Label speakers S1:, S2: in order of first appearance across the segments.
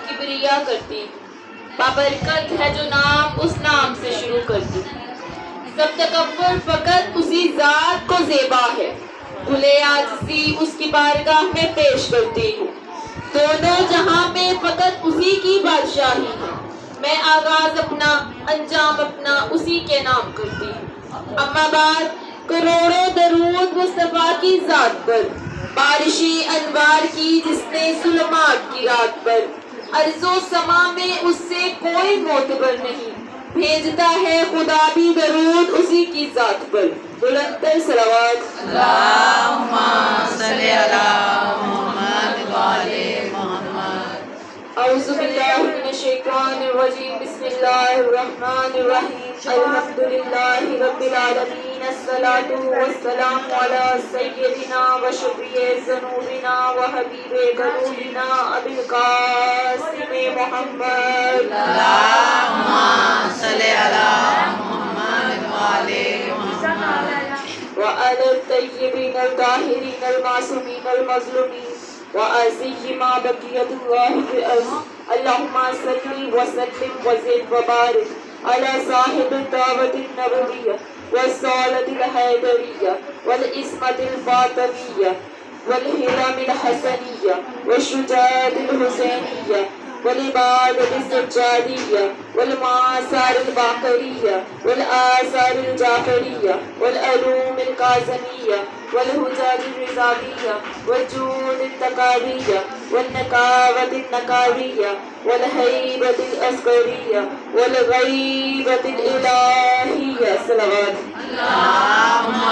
S1: کبریا کرتی ہوں، بابرکت ہے جو نام اس نام سے شروع کرتی ہوں، سب تکبر فقط اسی ذات کو زیبا ہے، بھلے عاجزی اس کی بارگاہ میں پیش کرتی ہوں، دونوں جہاں میں فقط اسی کی بادشاہی ہے، میں آغاز اپنا انجام اپنا اسی کے نام کرتی ہوں۔ اما بعد، کروڑوں درود مصطفیٰ کی ذات پر، بارشی انوار کی جس نے ظلمات کی رات پر، ارض و سما میں اس سے کوئی معتبر نہیں، بھیجتا ہے خدا بھی درود اسی کی ذات پر، بلندتر صلوات۔
S2: اللہم صلی علی محمد وآلِ محمد۔
S1: اعوذ باللہ من الشیطان الرجیم، بسم اللہ الرحمن الرحیم، الحمدللہ رب العالمین، الصلاة والسلام علی سیدنا و شفیع ذنوبنا و حبیب قلوبنا ابی القاسم محمد۔
S2: اللہم صلی علی محمد وآلِ محمد۔
S1: وعلی الطیبین الطاہرین المعصومین المظلومین وعزی ما بقیت اللہ فی الارض، اللہم صلی وسلم وزد وبارک علی صاحب الدعوت النبویہ والصالة الحیدریہ والعصمت الفاطمیہ والحرم الحسنیہ والشجاعت الحسینیہ والعبادت السجادیہ والمآثار الباقریہ والآثار الجعفریہ والعلوم القاسمیہ والحجج الرضاویہ والجود التقاویہ والنقاوت النقاویہ والہیبت العسکریہ والغیبت الالہیہ، صلوات۔
S2: اللہم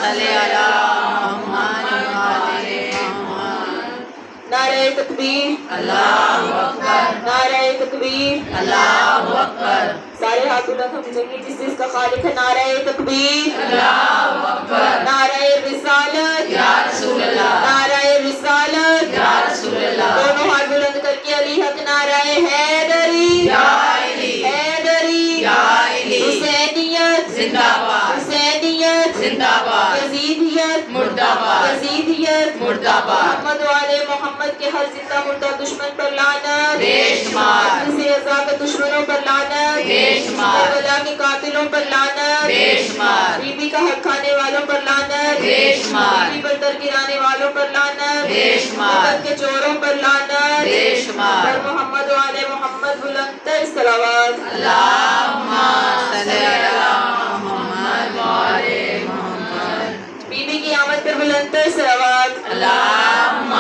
S2: صلی علی محمد وآلِ محمد۔
S1: نعرہ تکبیر،
S2: اللہ اکبر،
S1: نعرہ تکبیر،
S2: اللہ اکبر،
S1: سارے ہاتھ بلند ہونی چاہیے جس جس کا خالق ہے۔ نعرہ تکبیر،
S2: اللہ اکبر،
S1: نعرہ رسالت،
S2: یا رسول اللہ،
S1: نعرہ رسالت،
S2: یا رسول اللہ،
S1: دونوں ہاتھ بلند کر کے علی حق نعرہ حیدری،
S2: یا علی،
S1: حیدری،
S2: یا علی،
S1: حسینیت
S2: زندہ باد،
S1: حسینیت،
S2: زندہ باد،
S1: یزیدیت،
S2: مردہ باد،
S1: یزیدیت،
S2: مردہ باد،
S1: محمد والے محمد کے ہر زندہ مردہ دشمن پر لعنت،
S2: بے شمار،
S1: سے رضا کے دشمنوں پر لعنت،
S2: بے شمار،
S1: کربلا کے قاتلوں پر لعنت،
S2: بے شمار،
S1: بی بی کا حق کھانے والوں پر لعنت،
S2: بے شمار،
S1: بی بی پر در گرانے والوں پر لعنت،
S2: بے شمار،
S1: وطن کے چوروں پر لعنت،
S2: بے شمار،
S1: پر محمد والے محمد بلندتر صلوات۔
S2: اللہم صلی علی محمد وآلِ محمد۔
S1: بی بی کی آمد پر بلندتر صلوات۔
S2: اللہم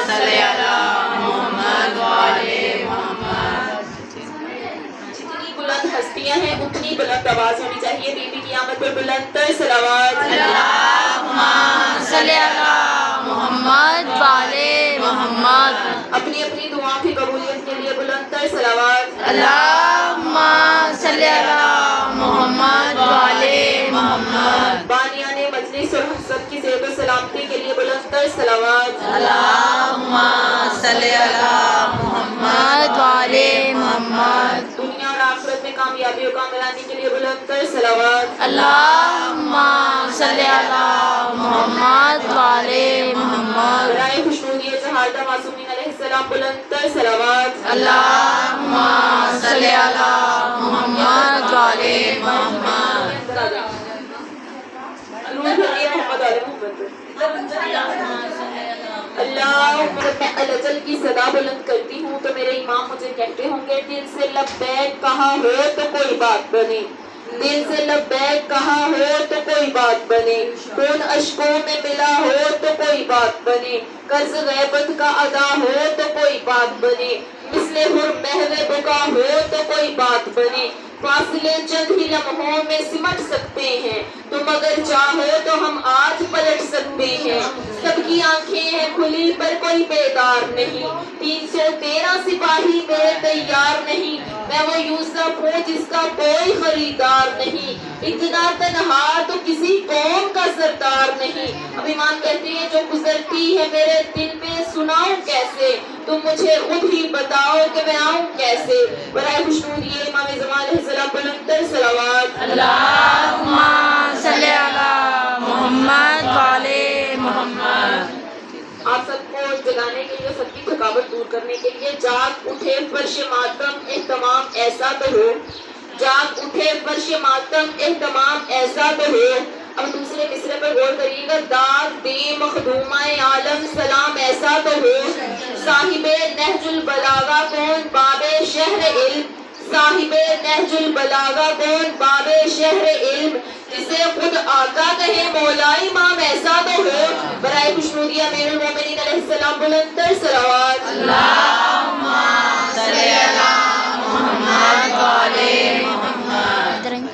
S2: صلی علی محمد وآلِ محمد۔
S1: جتنی بلند ہستیاں ہیں اتنی بلند آواز ہونی چاہیے۔ بی بی کی آمد پر بلندتر صلوات۔
S2: اللہم صلی علی محمد وآلِ محمد۔
S1: اپنی اپنی دعاؤں کی قبولیت کے لیے بلندتر صلوات۔
S2: اللہم صلی علی محمد وآلِ محمد۔
S1: بانیان مجلس اور ہم سب کی صحت و سلامتی کے لیے بلندتر صلوات۔
S2: اللہم صلی علی محمد وآلِ محمد۔
S1: دنیا اور آخرت میں کامیابی و کامرانی کے لیے بلندتر صلوات۔
S2: اللہم صلی علی محمد وآلِ محمد۔
S1: برائے خوشنودی جہالتہ معصومین علیہ السلام بلندتر صلوات۔
S2: اللہم صلی علی محمد وآلِ محمد۔
S1: اللہ میں الجل کی صدا بلند کرتی ہوں تو میرے امام مجھے کہتے ہوں گے دل سے لبیک کہا ہو تو کوئی بات بنے، دل سے لبیک کہا ہو تو کوئی بات بنے، خون اشکوں میں ملا ہو تو کوئی بات بنے، قرض غیبت کا ادا ہو تو کوئی بات بنے، مثل حر محو بکا ہو تو کوئی بات بنے، فاصلے چند ہی لمحوں میں سمٹ سکتے ہیں، تم اگر چاہو تو ہم آج پلٹ سکتے ہیں، سب کی آنکھیں ہیں کھلی پر کوئی بیدار نہیں، 313 سپاہی میرے تیار نہیں، میں وہ یوسف ہوں جس کا کوئی خریدار نہیں، اتنا تنہا تو کسی قوم کا سردار نہیں۔ اب امام کہتے ہیں جو گزرتی ہے میرے دل میں سناؤں کیسے، تم مجھے خود ہی بتاؤ کہ میں آؤں کیسے۔ برائے خوشنودی امام زمان علیہ السلام بلندتر صلوات۔
S2: اللہم صلی علی محمد وآلِ محمد۔
S1: آپ سب کو جگانے کے لیے سب کی تھکاوٹ دور کرنے کے لیے جاگ اٹھے فرش ماتم اہتمام ایسا تو ہو، جاگ اٹھے فرش ماتم اہتمام ایسا تو ہو. اب دوسرے مصرے پر غور کریے گا. داغ دی مخدومہ عالم سلام ایسا تو ہو، صاحب نہج البلاغہ کون باب شہر علم، صاحب نہج البلاغہ کون باب شہر علم، جسے خود آقا کہے مولا امام ایسا تو ہو. برائے خوشنودی امیر المومنین علیہ السلام بلند تر صلوات.
S2: اللہم صلی علی محمد و علی محمد.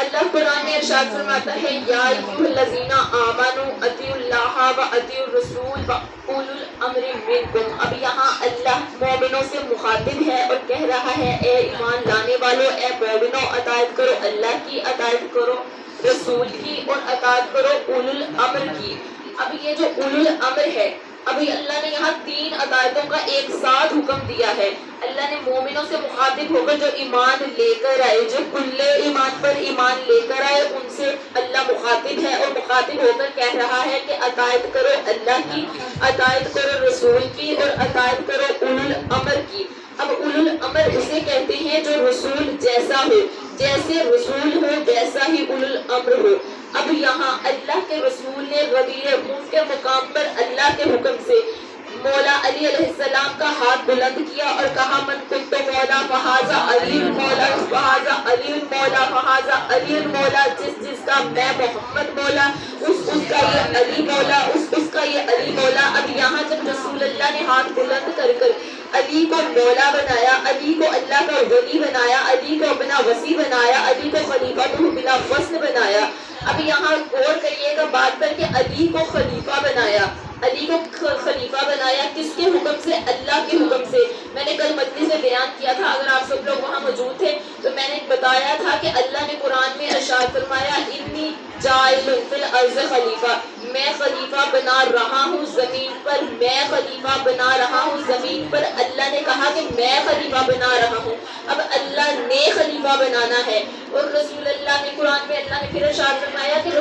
S1: اللہ قرآن میں ارشاد فرماتا ہے یا ایھا الذین آمنوا اطیعوا اللہ و اطیعوا الرسول و اولو الامر منکم. اب یہاں اللہ مومنوں سے مخاطب ہے اور کہہ رہا ہے اے ایمان لانے والوں، اے مومنوں اطاعت کرو اللہ کی، اطاعت کرو رسول کی اور اطاعت کرو اولو الامر کی. اب یہ جو اولو الامر ہے، ابھی اللہ نے یہاں 3 اطاعتوں کا ایک ساتھ حکم دیا ہے. اللہ نے مومنوں سے مخاطب ہو کر جو ایمان لے کر آئے، جو کل ایمان پر ایمان لے کر آئے، ان سے اللہ مخاطب ہے اور مخاطب ہو کر کہہ رہا ہے کہ اطاعت کرو اللہ کی، اطاعت کرو رسول کی اور اطاعت کرو اولو الامر کی. اب اولو الامر اسے کہتے ہیں جو رسول جیسا ہو، جیسے رسول ہو ویسا ہی اولو الامر ہو. اب یہاں اللہ کے رسول نے غدیر خوف کے مقام پر اللہ کے حکم سے مولا علی علیہ السلام کا ہاتھ بلند کیا اور کہا من کنت مولا فہذا علی المولا، فہذا علی المولا، فہذا علی المولا. جس کا میں محمد مولا، اس کا یہ علی مولا، اس کا یہ علی مولا. اب یہاں جب رسول اللہ نے ہاتھ بلند کر کر علی کو مولا بنایا، علی کو اللہ کا ولی بنایا، علی کو اپنا وصی بنایا، علی کو خلیفہ بلا فصل بنایا. اب یہاں غور کریے گا بات پر کہ علی کو خلیفہ بنایا، علی کو خلیفہ بنایا کس کے حکم سے؟ اللہ کے حکم سے. میں نے کل مجلس میں بیان کیا تھا، اگر آپ سب لوگ وہاں موجود تھے تو میں نے بتایا تھا کہ اللہ نے قرآن میں ارشاد فرمایا انی جاعل فی الارض خلیفہ، میں خلیفہ بنا رہا ہوں زمین پر، میں خلیفہ بنا رہا ہوں زمین پر. اللہ نے کہا کہ میں خلیفہ بنا رہا ہوں. اب اللہ نے خلیفہ بنانا ہے اور رسول اللہ نے قرآن میں اللہ نے پھر ارشاد فرمایا کہ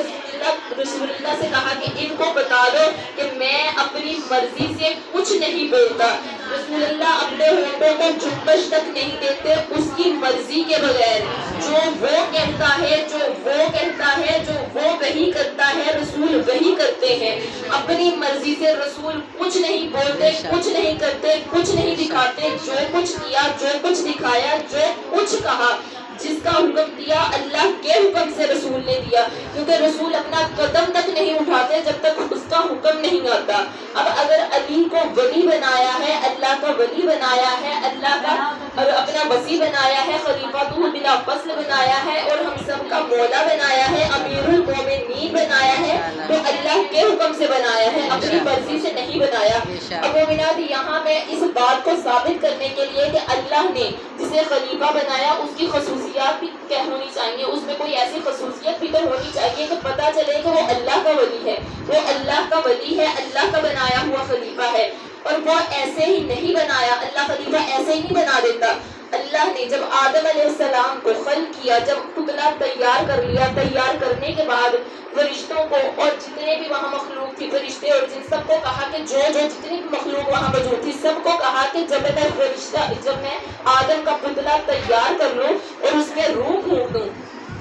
S1: رسول اللہ سے کہا کہ ان کو بتا دو کہ میں اپنی مرضی سے کچھ نہیں بولتا. رسول اللہ اپنے ہونٹوں کو جنبش تک نہیں دیتے اس کی مرضی کے بغیر. جو وہ کہتا ہے، جو وہ کہتا ہے، جو وہ وہی کرتا ہے، رسول وہی کرتے ہیں. اپنی مرضی سے رسول کچھ نہیں بولتے، کچھ نہیں کرتے، کچھ نہیں دکھاتے. جو کچھ کیا، جو کچھ دکھایا، جو کچھ کہا، جس کا حکم دیا اللہ کے حکم سے رسول نے دیا، کیونکہ رسول اپنا قدم تک نہیں اٹھاتے جب تک اس کا حکم نہیں آتا. اب اگر علی کو ولی بنایا ہے، اللہ کا ولی بنایا ہے، اللہ کا اپنا وصی بنایا ہے، خلیفہ بلا فصل بنایا ہے اور ہم سب کا مولا بنایا ہے، امیر المومنین بنایا ہے، تو اللہ کے حکم سے بنایا ہے، اپنی مرضی سے نہیں بنایا. اب مومنات یہاں میں اس بات کو ثابت کرنے کے لیے کہ اللہ نے جسے خلیفہ بنایا اس کی خصوصیات بھی ہونی چاہیے، اس میں کوئی ایسی خصوصیت بھی تو ہونی چاہیے کہ پتہ چلے کہ وہ اللہ کا ولی ہے، وہ اللہ کا ولی ہے، اللہ کا بنایا ہوا خلیفہ ہے. اور وہ ایسے ہی نہیں بنایا، اللہ خلیفہ ایسے ہی نہیں بنا دیتا. اللہ نے جب آدم علیہ السلام کو خلق کیا، جب پتلا تیار کر لیا، تیار کرنے کے بعد فرشتوں کو اور جتنے بھی وہاں مخلوق تھی، فرشتے اور جن سب کو کہا کہ جو جتنی بھی مخلوق وہاں موجود تھی سب کو کہا کہ جب میں آدم کا پتلا تیار کر لوں اور اس میں روح پھونک دوں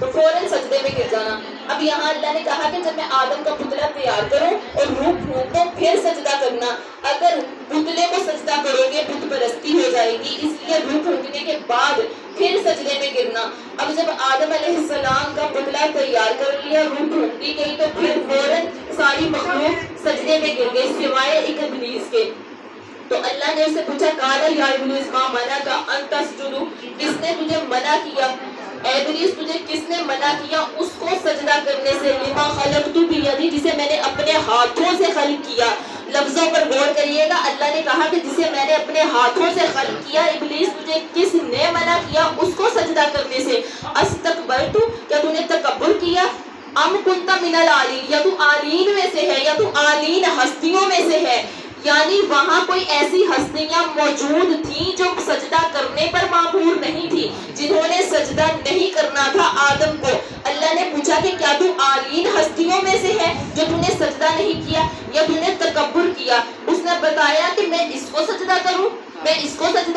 S1: تو فوراً سجدے میں گر جانا. اب یہاں اللہ نے کہا کہ جب میں آدم کا پتلا تیار کروں اور روح پھونکوں پھر سجدہ کرنا. اگر پتلے کو سجدہ کرو گے بت پرستی ہو جائے گی، اس لیے روح پھونکنے کے بعد پھر سجدے میں گرنا. اب جب آدم علیہ السلام کا پتلا تیار کر لیا، روح پھونکتی گئی تو پھر فوراً ساری مخلوق سجدے میں گر گئی سوائے ایک ابلیس کے. تو اللہ نے اسے پوچھا قال یا ابلیس ما منعک ان تسجد، کس نے تجھے منع کیا؟ اے ابلیس تجھے کس نے منع کیا اس کو سجدہ کرنے سے؟ لما خلقت بیدی، جسے میں نے اپنے ہاتھوں سے خلق کیا. لفظوں پر غور کریے گا، اللہ نے کہا کہ جسے میں نے اپنے ہاتھوں سے خلق کیا. ابلیس تجھے کس نے منع کیا اس کو سجدہ کرنے سے؟ استکبرت، کیا تو نے تکبر کیا؟ ام کنت من العالین، یا تو عالین میں سے ہے، یا تو عالین ہستیوں میں سے ہے. یعنی وہاں کوئی ایسی ہستیاں موجود تھیں جو سجدہ کرنے پر مامور نہیں تھی، جنہوں نے سجدہ نہیں کرنا تھا آدم کو. اللہ نے پوچھا کہ کیا تو عالین ہستیوں میں سے ہے جو تو نے سجدہ نہیں کیا یا تو نے تکبر کیا؟ اس نے بتایا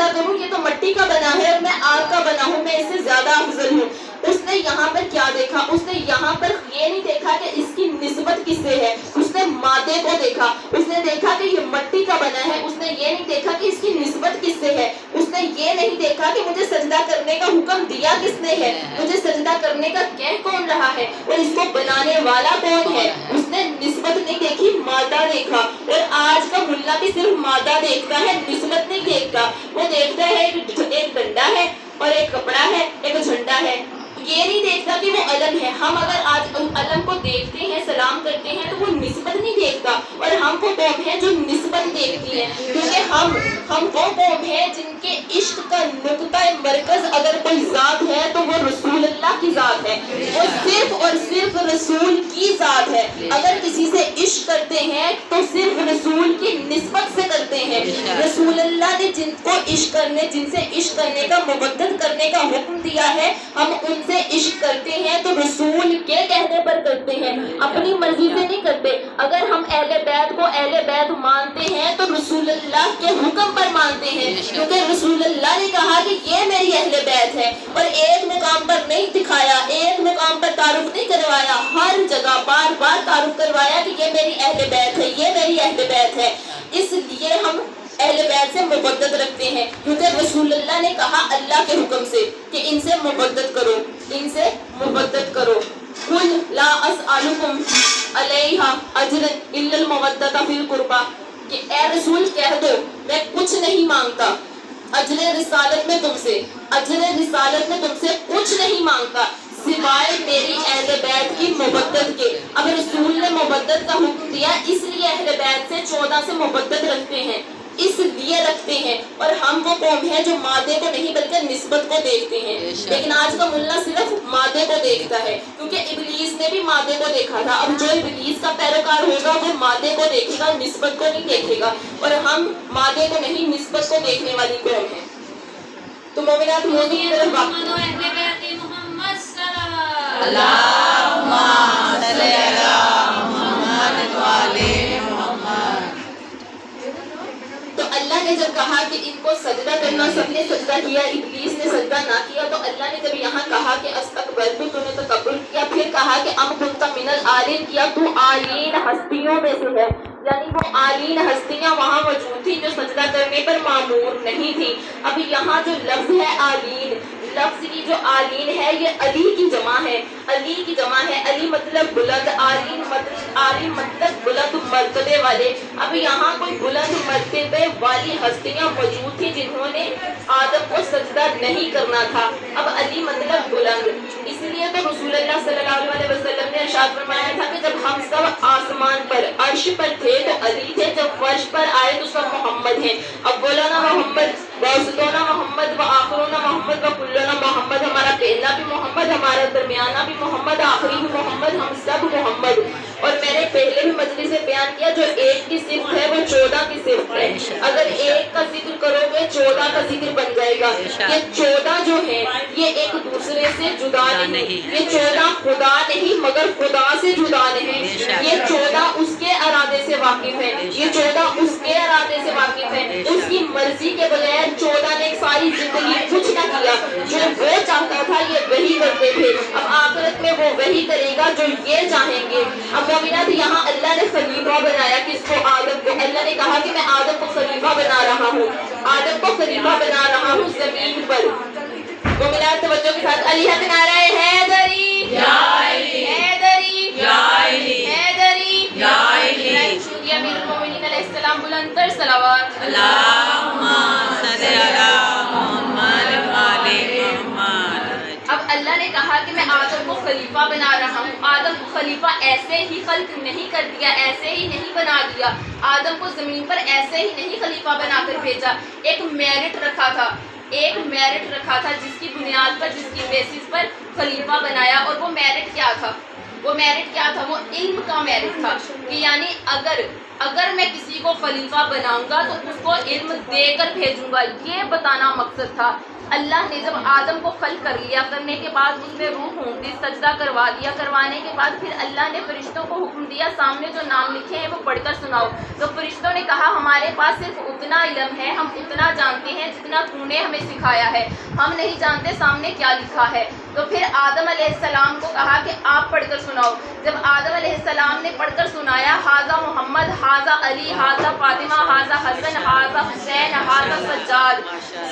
S1: سجدہ کروں؟ یہ تو مٹی کا بنا ہے اور میں آگ کا بنا ہوں، میں اس سے زیادہ افضل ہوں۔ اس نے یہاں پر کیا دیکھا؟ اس نے یہاں پر یہ نہیں دیکھا کہ اس کی نسبت کس سے ہے، اس نے مادے کو دیکھا، اس نے دیکھا کہ یہ مٹی کا بنا ہے، اس نے یہ نہیں دیکھا کہ اس کی نسبت کس سے ہے، اس نے یہ نہیں دیکھا کہ مجھے سجدہ کرنے کا حکم دیا کس نے ہے، مجھے سجدہ کرنے کا کہہ کون رہا ہے اور اس کو بنانے والا کون ہے۔ اس نے نسبت نہیں دیکھی، مادہ دیکھا۔ اور آج کا ملا بھی صرف مادہ دیکھتا ہے، نسبت نہیں دیکھتا۔ وہ دیکھتا ہے ایک ڈنڈا ہے اور ایک کپڑا ہے، ایک جھنڈا ہے، یہ نہیں دیکھتا کہ وہ علم ہے۔ ہم اگر آج علم کو دیکھتے ہیں، سلام کرتے ہیں، تو وہ نسبت نہیں دیکھتا، اور ہم وہ قوم ہے جو نسبت دیکھتی ہے، کیونکہ ہم وہ قوم ہے جن کے عشق کا نقطہ مرکز اگر کوئی ذات ہے تو وہ رسول اللہ کی ذات ہے، وہ صرف اور صرف رسول کی ذات ہے۔ اگر کسی سے عشق کرتے ہیں تو صرف رسول کی نسبت سے کرتے ہیں۔ رسول اللہ نے جن کو عشق کرنے، جن سے عشق کرنے کا، مبدت کرنے کا حکم دیا ہے، ہم ان سے عشق کرتے ہیں تو رسول کے کہنے پر کرتے ہیں، اپنی مرضی سے نہیں کرتے۔ اگر ہم اہل بیت کو اہل بیت مانتے ہیں تو رسول اللہ کے حکم پر مانتے ہیں، کیونکہ رسول اللہ نے کہا کہ یہ میری اہل بیت ہے، اور ایک مقام پر نہیں دکھایا، ایک مقام پر تعارف نہیں کروایا، ہر جگہ بار بار تعارف کروایا کہ یہ میری اہل بیت ہے، یہ میری اہل بیت ہے۔ اس لیے ہم اہل بیت سے محبت رکھتے ہیں، کیونکہ رسول اللہ نے کہا اللہ کے حکم سے کہ ان سے محبت کرو، ان سے محبت کرو۔ قل لا اسألکم علیہ اجرا الا المودۃ فی القربى، کہ اے رسول کہہ دو میں کچھ نہیں مانگتا اجر رسالت میں تم سے، اجر رسالت میں تم سے کچھ نہیں مانگتا سوائے میری اہل بیت کی محبت کے۔ اب رسول نے محبت کا حکم دیا، اس لیے اہل بیت سے 14 سے محبت رکھتے ہیں، اس لیے رکھتے ہیں۔ اور ہم وہ قوم ہے جو مادے کو نہیں بلکہ نسبت کو دیکھتے ہیں، لیکن آج کا ملا صرف مادے کو دیکھتا ہے، کیونکہ ابلیس نے بھی مادے کو دیکھا تھا۔ اب جو ابلیس کا پیروکار ہوگا وہ مادے کو دیکھے گا، نسبت کو نہیں دیکھے گا، اور ہم مادے کو نہیں نسبت کو دیکھنے والی قوم ہے۔ تو مومنات مومنین
S2: اللہم صلی علی محمد وعلی محمد۔
S1: تو اللہ نے جب کہا کہ ان کو سجدہ کرنا، سب نے سجدہ کیا، ابلیس نے سجدہ نہ کیا، تو اللہ نے جب یہاں کہا کہ استکبرت، تو نے تکبر کیا، پھر کہا کہ ام کنت من العالین، کیا تو عالین ہستیوں میں سے ہے، یعنی وہ عالین ہستیاں وہاں موجود تھی جو سجدہ کرنے پر معمور نہیں تھی۔ اب یہاں جو لفظ ہے عالین، لفظ کی جو عالین ہے یہ علی کی جمع ہے، علی کی جمع ہے، علی مطلب بلند، عالین مطلب بلند مرتبے والے۔ اب یہاں کوئی بلند مرتبے والی ہستیاں موجود تھی جنہوں نے آدم کو سجدہ نہیں کرنا تھا۔ اب علی مطلب بلند، اس لیے تو رسول اللہ صلی اللہ علیہ وسلم نے ارشاد فرمایا تھا کہ جب ہم سب آسمان پر عرش پر تھے تو علی تھے، جب فرش پر آئے تو سب محمد ہیں۔ اولانا محمد ووسطونا محمد وآخرونا محمد وکلنا محمد، ہمارا پہلا بھی محمد، ہمارا درمیانہ بھی محمد، آخری بھی محمد، ہم سب محمد۔ اور میں نے پہلے بھی مجلس سے بیان کیا جو ایک کی صفت ہے وہ 14 کی صفت ہے، اگر ایک کا ذکر کرو گے 14 کا ذکر بن جائے گا۔ یہ 14 جو ہے یہ ایک دوسرے سے جدا نہیں، یہ 14 خدا نہیں مگر خدا سے جدا نہیں، یہ 14 اس کے ارادے سے واقف ہے، یہ 14 اس کے ارادے سے واقف ہے، اس کی مرضی کے بغیر 14 نے ساری زندگی کچھ نہ کیا، جو وہ چاہتا تھا یہ وہی کرتے تھے، اب آخرت میں وہ وہی کرے گا جو یہ چاہیں گے۔ اب مومنات یہاں اللہ نے خلیفہ بنایا کس کو؟ آدم کو۔ اللہ نے کہا کہ میں آدم کو خلیفہ بنا رہا ہوں، آدم کو خلیفہ بنا رہا ہوں زمین پر۔ مومنات توجہ کے ساتھ علی حق نعرہ حیدری،
S2: یا علی،
S1: حیدری،
S2: یا علی،
S1: حیدری،
S2: یا علی۔
S1: شکریہ امیر المومنین علیہ السلام، بلند تر صلوات۔
S2: اللہم صلی علی محمد وعلی محمد۔
S1: اب اللہ نے کہا کہ میں آدم کو خلیفہ بنا رہا ہوں۔ آدم کو خلیفہ ایسے ہی خلق نہیں کر دیا، ایسے ہی نہیں بنا دیا، آدم کو زمین پر ایسے ہی نہیں خلیفہ بنا کر بھیجا، ایک میرٹ رکھا تھا، ایک میرٹ رکھا تھا جس کی بنیاد پر، جس کی بیسس پر خلیفہ بنایا۔ اور وہ میرٹ کیا تھا؟ وہ میرٹ کیا تھا؟ وہ علم کا میرٹ تھا، کہ یعنی اگر میں کسی کو خلیفہ بناؤں گا تو اس کو علم دے کر بھیجوں گا، یہ بتانا مقصد تھا۔ اللہ نے جب آدم کو خلق کر لیا، کرنے کے بعد اس میں روح ہونڈی، سجدہ کروا دیا، کروانے کے بعد پھر اللہ نے فرشتوں کو حکم دیا سامنے جو نام لکھے ہیں وہ پڑھ کر سناؤ۔ تو فرشتوں نے کہا ہمارے پاس صرف اتنا علم ہے، ہم اتنا جانتے ہیں جتنا تو نے ہمیں سکھایا ہے، ہم نہیں جانتے سامنے کیا لکھا ہے۔ تو پھر آدم علیہ السلام کو کہا کہ آپ پڑھ کر سناؤ۔ جب آدم علیہ السلام نے پڑھ کر سنایا، حاذا محمد، حاذا علی، حاذا فاطمہ، حاذا حسن، حاذا حسین، حاذا سجاد،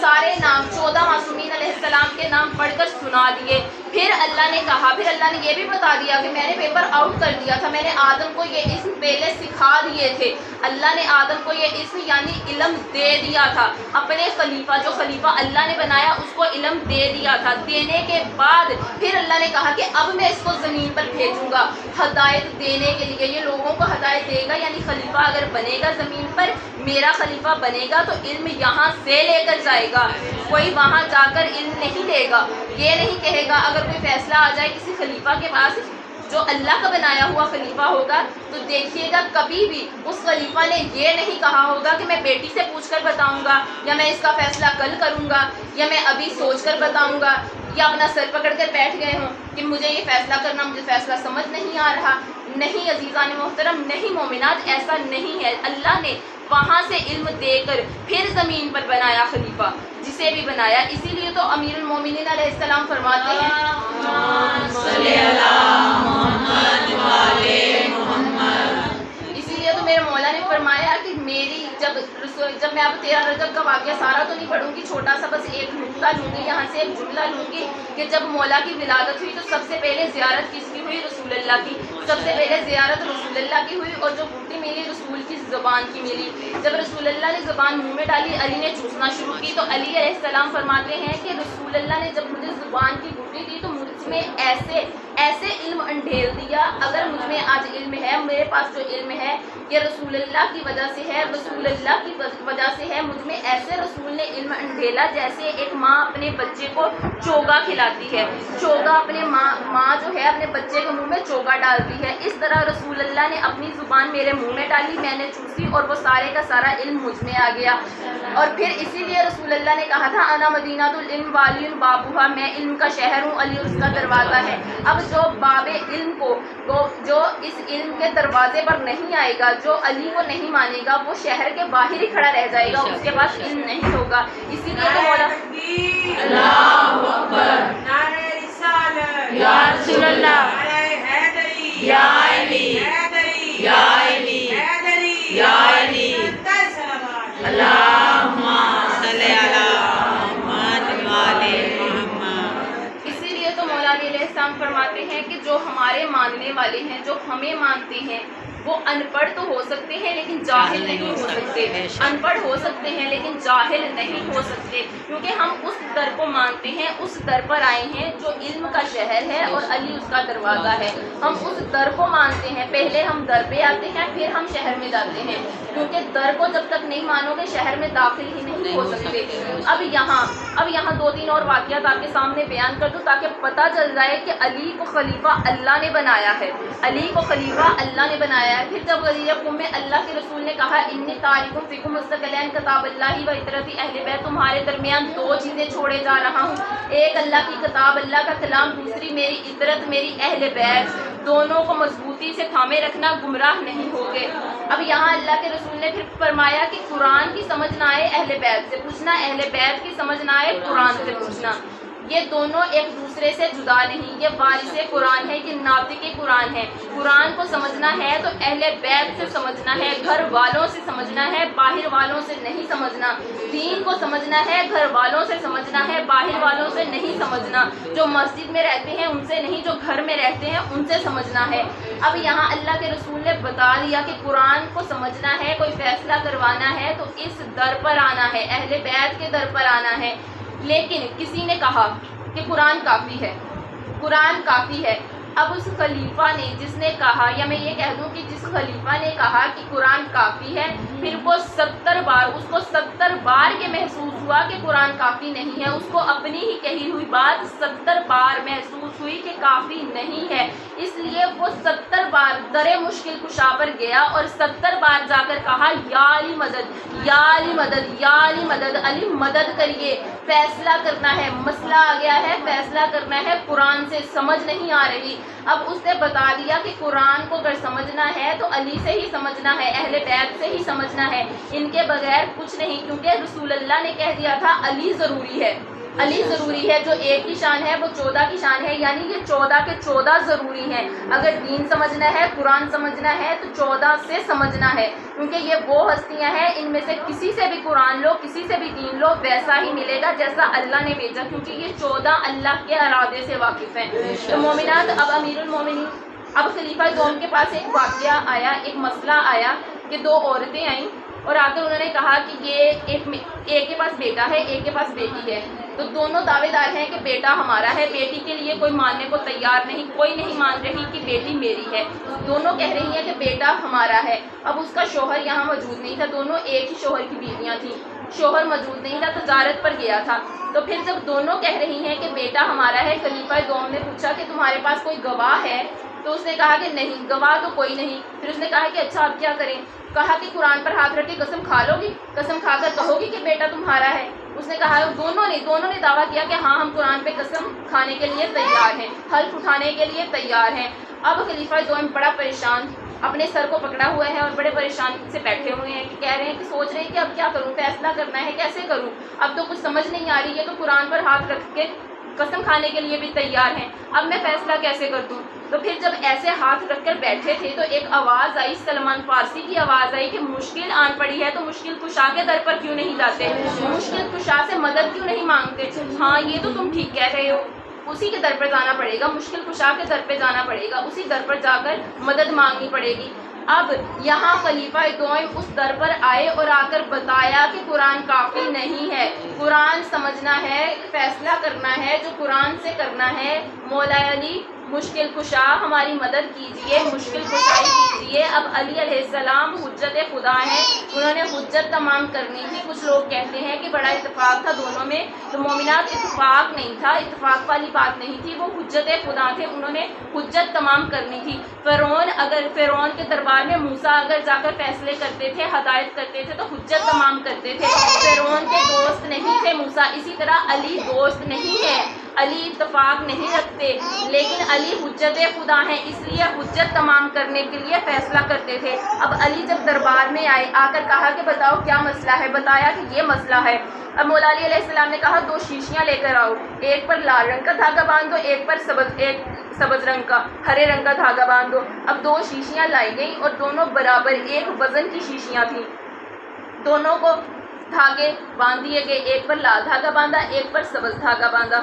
S1: سارے نام 14 معصومین علیہ السلام کے نام پڑھ کر سنا دیے۔ پھر اللہ نے کہا، پھر اللہ نے یہ بھی بتا دیا کہ میں نے پیپر آؤٹ کر دیا تھا، میں نے آدم کو یہ اسم پہلے سکھا دیے تھے۔ اللہ نے آدم کو یہ اسم یعنی علم دے دیا تھا، اپنے خلیفہ جو خلیفہ اللہ نے بنایا اس کو علم دے دیا تھا۔ دینے کے بعد پھر اللہ نے کہا کہ اب میں اس کو زمین پر بھیجوں گا ہدایت دینے کے لیے، یہ لوگوں کو ہدایت دے گا، یعنی خلیفہ اگر بنے گا زمین پر، میرا خلیفہ بنے گا تو علم یہاں سے لے کر جائے گا، کوئی وہاں جا کر علم نہیں لے گا۔ یہ نہیں کہے گا اگر کوئی فیصلہ آ جائے کسی خلیفہ کے پاس جو اللہ کا بنایا ہوا خلیفہ ہوگا، تو دیکھیے گا کبھی بھی اس خلیفہ نے یہ نہیں کہا ہوگا کہ میں بیٹی سے پوچھ کر بتاؤں گا، یا میں اس کا فیصلہ کل کروں گا، یا میں ابھی سوچ کر بتاؤں گا، یا اپنا سر پکڑ کر بیٹھ گئے ہوں کہ مجھے یہ فیصلہ کرنا، مجھے فیصلہ سمجھ نہیں آ رہا۔ نہیں عزیزان محترم، نہیں مومنات، ایسا نہیں ہے۔ اللہ نے وہاں سے علم دے کر پھر زمین پر بنایا خلیفہ، جسے بھی بنایا۔ اسی لیے تو امیر المومنین علیہ السلام فرماتے ہیں، اسی لیے تو میرے مولا نے فرمایا کہ میری جب میں اب 13 رجب کا واقعہ سارا تو نہیں پڑھوں گی، چھوٹا سا بس ایک نقطہ لوں گی، یہاں سے ایک جملہ لوں گی کہ جب مولا کی ولادت ہوئی تو سب سے پہلے زیارت کس کی ہوئی؟ رسول اللہ کی۔ سب سے پہلے زیارت رسول اللہ کی ہوئی، اور جو بوٹی ملی رسول کی زبان کی ملی۔ جب رسول اللہ نے زبان منہ میں ڈالی، علی نے چوسنا شروع کی، تو علی علیہ السلام فرماتے ہیں کہ رسول اللہ نے جب مجھے زبان کی بوٹی دی تو مجھ میں ایسے علم انڈھیل دیا۔ اگر مجھ میں آج علم ہے، میرے پاس جو علم ہے یہ رسول اللہ کی وجہ سے ہے، رسول اللہ کی وجہ سے ہے۔ مجھ میں ایسے رسول نے علم انڈھیلا جیسے ایک ماں اپنے بچے کو چوگا کھلاتی ہے، چوگا اپنے ماں جو ہے اپنے بچے کے منہ میں چوگا ڈالتی ہے، اس طرح رسول اللہ نے اپنی زبان میرے منہ میں ڈالی، میں نے چوسی اور وہ سارے کا سارا علم مجھ میں آ گیا۔ اور پھر اسی لیے رسول اللہ نے کہا تھا انا مدینۃ العلم وعلی بابھا، میں علم کا شہر ہوں، علی اس کا دروازہ ہے۔ اب جو باب علم کو جو اس علم کے دروازے پر نہیں آئے گا، جو علی کو نہیں مانے گا، وہ شہر کے باہر ہی کھڑا رہ جائے گا، اس کے پاس علم نہیں ہوگا۔ اسی لیے تو مولا
S2: اللہ اکبر،
S3: نعرہ رسالت،
S2: یا رسول اللہ،
S3: نعرہ حیدری،
S2: یا علی،
S3: حیدری،
S2: یا علی،
S3: حیدری،
S2: یا علی،
S3: صلوات
S2: اللہم صلی علی محمد وآل محمد۔
S1: اسی لیے تو مولا علی علیہ السلام فرماتے ہیں کہ جو ہمارے ماننے والے ہیں، جو ہمیں مانتے ہیں، وہ ان پڑھ تو ہو سکتے ہیں لیکن جاہل نہیں ہو سکتے، ان پڑھ ہو سکتے ہیں لیکن جاہل نہیں ہو سکتے، کیونکہ ہم اس در کو مانتے ہیں، اس در پر آئے ہیں جو علم کا شہر ہے اور علی اس کا دروازہ ہے۔ ہم اس در کو مانتے ہیں، پہلے ہم در پہ آتے ہیں پھر ہم شہر میں جاتے ہیں، کیونکہ در کو جب تک نہیں مانو گے شہر میں داخل ہی نہیں ہو سکتے۔ اب یہاں 2-3 اور واقعات آپ کے سامنے بیان کر دوں تاکہ پتہ چل جائے کہ علی کو خلیفہ اللہ نے بنایا ہے، علی کو خلیفہ اللہ نے بنایا ہے۔ پھر جب غزوہ قم میں اللہ کے رسول نے کہا انی تارکم فیکم مستقلین کتاب اللہ و عطرت اہل بیت، تمہارے درمیان 2 چیزیں چھوڑے جا رہا ہوں، ایک اللہ کی کتاب، اللہ کا کلام، دوسری میری عطرت، میری اہل بیت، دونوں کو مضبوطی سے تھامے رکھنا، گمراہ نہیں ہوگے۔ اب یہاں اللہ کے رسول نے پھر فرمایا کہ قرآن کی سمجھ نہ آئے اہل بیت سے پوچھنا، اہل بیت کی سمجھ نہ آئے قرآن سے پوچھنا، یہ دونوں ایک دوسرے سے جدا نہیں، یہ وارث قرآن ہے، یہ ناطق قرآن ہے۔ قرآن کو سمجھنا ہے تو اہل بیت سے سمجھنا ہے، گھر والوں سے سمجھنا ہے، باہر والوں سے نہیں سمجھنا۔ دین کو سمجھنا ہے، گھر والوں سے سمجھنا ہے، باہر والوں سے نہیں سمجھنا۔ جو مسجد میں رہتے ہیں ان سے نہیں، جو گھر میں رہتے ہیں ان سے سمجھنا ہے۔ اب یہاں اللہ کے رسول نے بتا دیا کہ قرآن کو سمجھنا ہے، کوئی فیصلہ کروانا ہے تو اس در پر آنا ہے، اہل بیت کے در پر آنا ہے۔ لیکن کسی نے کہا کہ قرآن کافی ہے، قرآن کافی ہے۔ اب اس خلیفہ نے جس نے کہا، یا میں یہ کہہ دوں کہ جس خلیفہ نے کہا کہ قرآن کافی ہے، پھر وہ 70 بار یہ محسوس ہوا کہ قرآن کافی نہیں ہے، اس کو اپنی ہی کہی ہوئی بات 70 بار محسوس ہوئی کہ کافی نہیں ہے، اس لیے وہ 70 بار در مشکل کشا پر گیا اور 70 بار جا کر کہا یا علی مدد، یا علی مدد، یا علی مدد، علی مدد کریے، فیصلہ کرنا ہے، مسئلہ آ گیا ہے، فیصلہ کرنا ہے، قرآن سے سمجھ نہیں آ رہی۔ اب اس نے بتا دیا کہ قرآن کو اگر سمجھنا ہے تو علی سے ہی سمجھنا ہے، اہل بیت سے ہی سمجھنا ہے، ان کے بغیر کچھ نہیں، کیونکہ رسول اللہ نے کہہ دیا تھا علی ضروری ہے، علی ضروری ہے، جو ایک کی شان ہے وہ 14 کی شان ہے، یعنی یہ 14 کے 14 ضروری ہیں۔ اگر دین سمجھنا ہے، قرآن سمجھنا ہے تو 14 سے سمجھنا ہے، کیونکہ یہ وہ ہستیاں ہیں، ان میں سے کسی سے بھی قرآن لو، کسی سے بھی دین لو، ویسا ہی ملے گا جیسا اللہ نے بھیجا، کیونکہ یہ 14 اللہ کے ارادے سے واقف ہیں۔ تو مومنات، اب امیر المومنین، اب خلیفہ دوم کے پاس ایک واقعہ آیا، ایک مسئلہ آیا کہ 2 عورتیں آئیں اور آ کر انہوں نے کہا کہ یہ ایک کے پاس بیٹا ہے، ایک کے پاس بیٹی ہے، تو دونوں دعوے دار ہیں کہ بیٹا ہمارا ہے، بیٹی کے لیے کوئی ماننے کو تیار نہیں، کوئی نہیں مان رہی کہ بیٹی میری ہے، دونوں کہہ رہی ہیں کہ بیٹا ہمارا ہے۔ اب اس کا شوہر یہاں موجود نہیں تھا، دونوں ایک ہی شوہر کی بیویاں تھیں، شوہر موجود نہیں تھا، تجارت پر گیا تھا۔ تو پھر جب دونوں کہہ رہی ہیں کہ بیٹا ہمارا ہے، خلیفہ دوم نے پوچھا کہ تمہارے پاس کوئی گواہ ہے؟ تو اس نے کہا کہ نہیں، گواہ تو کوئی نہیں۔ پھر اس نے کہا کہ اچھا اب کیا کریں؟ کہا کہ قرآن پر ہاتھ رکھ کے قسم کھا لو گی، قسم کھا کر کہو گی کہ بیٹا تمہارا ہے؟ اس نے کہا، دونوں نے دعویٰ کیا کہ ہاں ہم قرآن پہ قسم کھانے کے لیے تیار ہیں، حلف اٹھانے کے لیے تیار ہیں۔ اب خلیفہ دوم بڑا پریشان، اپنے سر کو پکڑا ہوا ہے اور بڑے پریشان سے بیٹھے ہوئے ہیں، کہ کہہ رہے ہیں کہ سوچ رہے ہیں کہ اب کیا کروں، فیصلہ کرنا ہے، کیسے کروں، اب تو کچھ سمجھ نہیں آ رہی ہے، تو قرآن پر ہاتھ رکھ کے قسم کھانے کے لیے بھی تیار ہیں، اب میں فیصلہ کیسے کر دوں؟ تو پھر جب ایسے ہاتھ رکھ کر بیٹھے تھے تو ایک آواز آئی، سلمان فارسی کی آواز آئی کہ مشکل آن پڑی ہے تو مشکل کشا کے در پر کیوں نہیں جاتے، مشکل کشا سے مدد کیوں نہیں مانگتے؟ ہاں یہ تو تم ٹھیک کہہ رہے ہو، اسی کے در پر جانا پڑے گا، مشکل کشا کے در پہ جانا پڑے گا، اسی در پر جا کر مدد مانگنی پڑے گی۔ اب یہاں خلیفہ دوم اس در پر آئے اور آ کر بتایا کہ قرآن کافی نہیں ہے، قرآن سمجھنا ہے، فیصلہ کرنا ہے، جو قرآن سے کرنا ہے۔ مولا علی مشکل کشا ہماری مدد کیجئے، مشکل کشائی کیجئے۔ اب علی علیہ السلام حجت خدا ہیں، انہوں نے حجت تمام کرنی تھی۔ کچھ لوگ کہتے ہیں کہ بڑا اتفاق تھا دونوں میں، تو مومنات اتفاق نہیں تھا، اتفاق والی بات نہیں تھی، وہ حجت خدا تھے، انہوں نے حجت تمام کرنی تھی۔ فرعون کے دربار میں موسیٰ اگر جا کر فیصلے کرتے تھے، ہدایت کرتے تھے تو حجت تمام کرتے تھے۔ فرعون کے دوست نہیں تھے موسیٰ، اسی طرح علی دوست نہیں ہے، علی اتفاق نہیں رکھتے، لیکن علی حجت خدا ہیں، اس لیے حجت تمام کرنے کے لیے فیصلہ کرتے تھے۔ اب علی جب دربار میں آئے، آ کر کہا کہ بتاؤ کیا مسئلہ ہے، بتایا کہ یہ مسئلہ ہے۔ اب مولا علی علیہ السلام نے کہا 2 شیشیاں لے کر آؤ، ایک پر لال رنگ کا دھاگا باندھ دو، ایک پر سبز رنگ کا، ہرے رنگ کا دھاگا باندھ دو۔ اب 2 شیشیاں لائی گئیں اور دونوں برابر ایک وزن کی شیشیاں تھیں، دونوں کو دھاگے باندھ دیے گئے، ایک پر لال دھاگا باندھا، ایک پر سبز دھاگا باندھا۔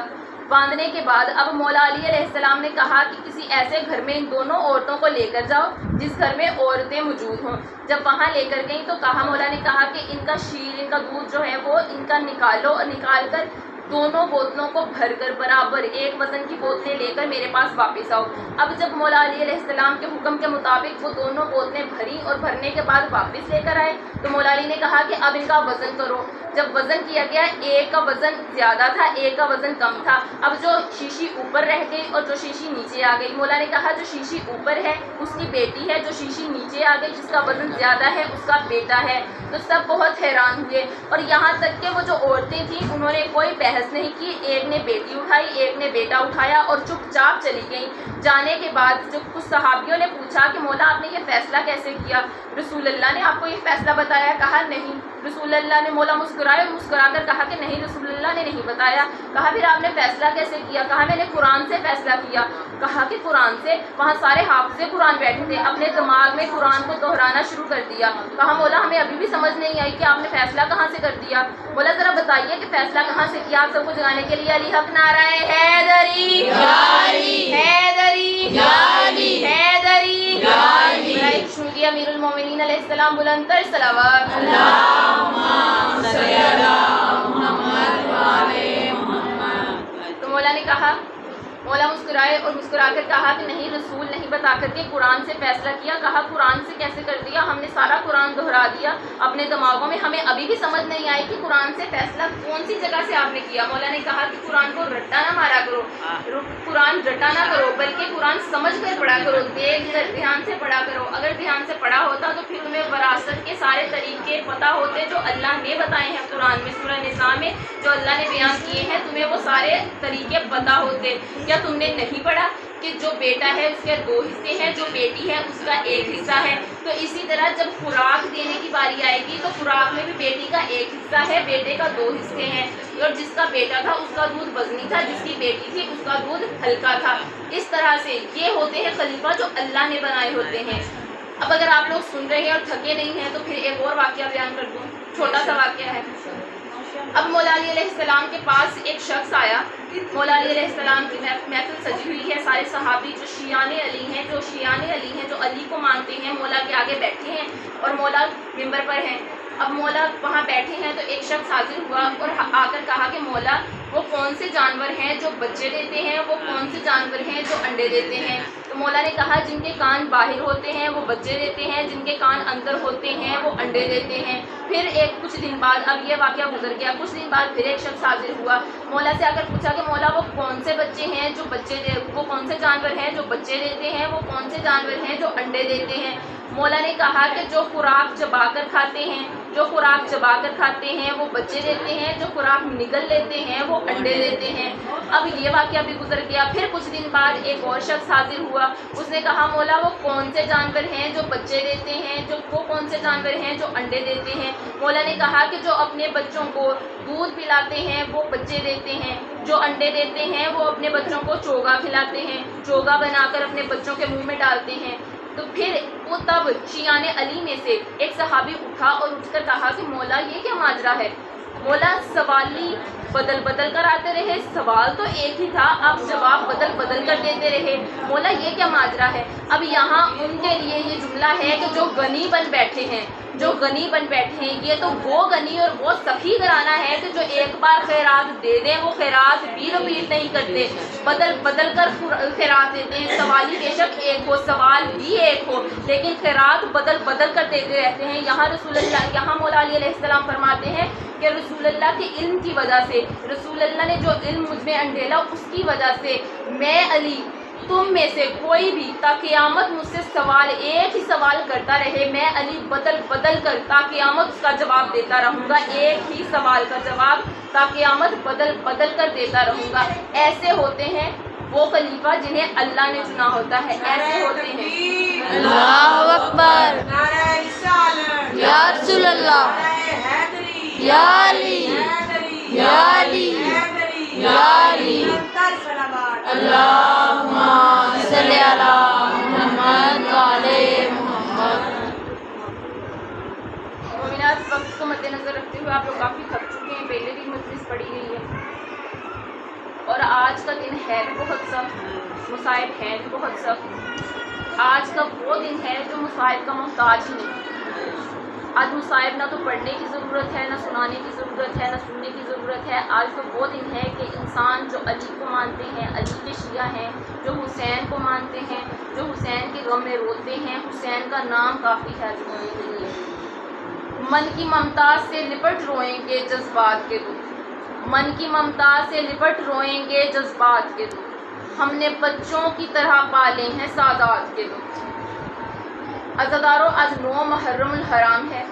S1: باندھنے کے بعد اب مولا علی علیہ السلام نے کہا کہ کسی ایسے گھر میں ان دونوں عورتوں کو لے کر جاؤ جس گھر میں عورتیں موجود ہوں۔ جب وہاں لے کر گئیں تو مولا نے کہا کہ ان کا شیر، ان کا دودھ جو ہے وہ ان کا نکالو، اور نکال کر دونوں بوتلوں کو بھر کر برابر ایک وزن کی بوتلیں لے کر میرے پاس واپس آؤ۔ اب جب مولا علی علیہ السلام کے حکم کے مطابق وہ دونوں بوتلیں بھری اور بھرنے کے بعد واپس لے کر آئے تو مولا علی نے کہا کہ اب ان کا وزن کرو۔ جب وزن کیا گیا، ایک کا وزن زیادہ تھا، ایک کا وزن کم تھا۔ اب جو شیشی اوپر رہ گئی اور جو شیشی نیچے آ گئی، مولا نے کہا جو شیشی اوپر ہے اس کی بیٹی ہے، جو شیشی نیچے آ گئی جس کا وزن زیادہ ہے اس کا بیٹا ہے۔ تو سب بہت حیران ہوئے، اور یہاں تک کہ وہ جو عورتیں تھیں انہوں نے کوئی بحث نہیں کی، ایک نے بیٹی اٹھائی، ایک نے بیٹا اٹھایا اور چپ چاپ چلی گئیں۔ جانے کے بعد جو کچھ صحابیوں نے پوچھا کہ مولا آپ نے یہ فیصلہ کیسے کیا، رسول اللہ نے آپ کو یہ فیصلہ بتایا؟ کہا نہیں۔ رسول اللہ نے، مولا مسکرائے اور مسکرا کر کہا کہ نہیں، رسول اللہ نے نہیں بتایا۔ کہا پھر آپ نے فیصلہ کیسے کیا؟ کہا میں نے قرآن سے فیصلہ کیا۔ کہا کہ قرآن سے؟ وہاں سارے حافظ قرآن بیٹھے تھے، اپنے دماغ میں قرآن کو دہرانا شروع کر دیا۔ کہا مولا ہمیں ابھی بھی سمجھ نہیں آئی کہ آپ نے فیصلہ کہاں سے کر دیا، مولا ذرا بتائیے کہ فیصلہ کہاں سے کیا۔ آپ سب کو جگانے کے لیے علی حق نعرہ حیدری، حیدری، حیدری، برائے شروعی امیر المومنین علیہ السلام بلند تر صلوات۔ تو مولا نے کہا، مولا مسکرائے اور مسکرا کر کہا کہ نہیں رسول نہیں بتا کر کے قرآن سے فیصلہ کیا. کہا قرآن سے کیسے کر دیا؟ ہم نے سارا قرآن دہرا دیا اپنے دماغوں میں, ہمیں ابھی بھی سمجھ نہیں آئی کہ قرآن سے فیصلہ کون سی جگہ سے آپ نے کیا. مولا نے کہا کہ قرآن کو رٹا نہ مارا کرو, قرآن رٹا نہ کرو, بلکہ قرآن سمجھ کر پڑھا کرو, دیکھ کر دھیان سے پڑھا کرو. اگر دھیان سے پڑھا ہوتا تو پھر تمہیں وراثت کے سارے طریقے پتہ ہوتے جو اللہ نے بتائے ہیں قرآن میں, سورہ نساء میں جو اللہ نے بیان کیے ہیں, تمہیں وہ سارے طریقے پتہ ہوتے. کیا تم نے نہیں پڑھا کہ جو بیٹا ہے اس کے 2 حصے ہیں, جو بیٹی ہے اس کا 1 حصہ ہے. تو اسی طرح جب خوراک دینے کی باری آئے گی تو خوراک میں بھی بیٹی کا 1 حصہ ہے, بیٹے کا 2 حصے ہیں. اور جس کا بیٹا تھا اس کا دودھ وزنی تھا, جس کی بیٹی تھی اس کا دودھ ہلکا تھا. اس طرح سے یہ ہوتے ہیں خلیفہ جو اللہ نے بنائے ہوتے ہیں. اب اگر آپ لوگ سن رہے ہیں اور تھکے نہیں ہیں تو پھر ایک اور واقعہ بیان کر دوں, چھوٹا سا واقعہ ہے. اب مولا علی علیہ السلام کے پاس ایک شخص آیا. مولا علی علیہ السلام کی محفل سجی ہوئی ہے, سارے صحابی جو شیعان علی ہیں جو علی کو مانتے ہیں مولا کے آگے بیٹھے ہیں اور مولا ممبر پر ہیں. اب مولا وہاں بیٹھے ہیں تو ایک شخص حاضر ہوا اور آ کر کہا کہ مولا وہ کون سے جانور ہیں جو بچے دیتے ہیں, وہ کون سے جانور ہیں جو انڈے دیتے ہیں. تو مولا نے کہا جن کے کان باہر ہوتے ہیں وہ بچے دیتے ہیں, جن کے کان اندر ہوتے ہیں وہ انڈے دیتے ہیں. پھر کچھ دن بعد, اب یہ واقعہ گزر گیا, کچھ دن بعد پھر ایک شخص حاضر ہوا. مولا سے آ کر پوچھا کہ مولا وہ کون سے بچے ہیں جو وہ کون سے جانور ہیں جو بچے دیتے ہیں, وہ کون سے جانور ہیں جو انڈے دیتے ہیں. مولا نے کہا کہ جو خوراک چبا کر کھاتے ہیں وہ بچے دیتے ہیں, جو خوراک نگل لیتے ہیں وہ انڈے دیتے ہیں. اب یہ واقعہ بھی گزر گیا. پھر کچھ دن بعد ایک اور شخص حاضر ہوا. اس نے کہا مولا وہ کون سے جانور ہیں جو بچے دیتے ہیں, وہ کون سے جانور ہیں جو انڈے دیتے ہیں. مولا نے کہا کہ جو اپنے بچوں کو دودھ پلاتے ہیں وہ بچے دیتے ہیں, جو انڈے دیتے ہیں وہ اپنے بچوں کو چوگا کھلاتے ہیں, چوگا بنا کر اپنے بچوں کے منہ میں ڈالتے ہیں. تو پھر وہ تب شیعان علی میں سے ایک صحابی اٹھا اور اٹھ کر کہا کہ مولا یہ کیا ماجرا ہے؟ مولا سوالی بدل کر آتے رہے, سوال تو ایک ہی تھا, آپ جواب بدل کر دیتے رہے. مولا یہ کیا ماجرا ہے؟ اب یہاں ان کے لیے یہ جملہ ہے کہ جو غنی بن بیٹھے ہیں, یہ تو وہ غنی اور وہ سخی گھرانہ ہے کہ جو ایک بار خیرات دے دیں وہ خیرات بھی رپیٹ نہیں کرتے, بدل کر خیرات دیتے ہیں. سوالی بے شک ایک ہو, سوال بھی ایک ہو, لیکن خیرات بدل کر دیتے رہتے ہیں. یہاں مولا علی علیہ السلام فرماتے ہیں کہ رسول اللہ کے علم کی وجہ سے, رسول اللہ نے جو علم مجھ میں انڈیلا اس کی وجہ سے میں علی تم میں سے کوئی بھی تا قیامت مجھ سے سوال ایک ہی سوال کرتا رہے, میں علی بدل کر تا قیامت اس کا جواب دیتا رہوں گا, ایک ہی سوال کا جواب تا قیامت بدل کر دیتا رہوں گا. ایسے ہوتے ہیں وہ خلیفہ جنہیں اللہ نے چنا ہوتا ہے, ایسے ہوتے ہیں.
S2: اللہ اکبر,
S3: نعرہ رسالت,
S2: یا رسول اللہ,
S3: نعرہ حیدری,
S2: یا علی, یا علی, یا علی. اللہم صلی علی محمد وعلی محمد.
S1: مومنات, وقت کو مد نظر رکھتے ہوئے آپ لوگ کافی تھک چکے ہیں, پہلے بھی مجلس پڑھی گئی ہے اور آج کا دن ہے بھی بہت سخت, مصائب ہیں بھی بہت سخت. آج کا وہ دن ہے جو مصائب کا محتاج ہی نہیں. آج مصائب نہ تو پڑھنے کی ضرورت ہے, نہ سنانے کی ضرورت ہے, نہ سننے کی ضرورت ہے. آج تو وہ دن ہے کہ انسان جو علی کو مانتے ہیں, علی کے شیعہ ہیں, جو حسین کو مانتے ہیں, جو حسین کے غم میں روتے ہیں, حسین کا نام کافی ہے رونے کے لیے. من کی ممتاز سے لپٹ روئیں گے جذبات کے دکھ, من کی ممتاز سے لپٹ روئیں گے جذبات کے دکھ, ہم نے بچوں کی طرح پالے ہیں سادات کے دکھ. عزادارو, آج 9 محرم الحرام ہے.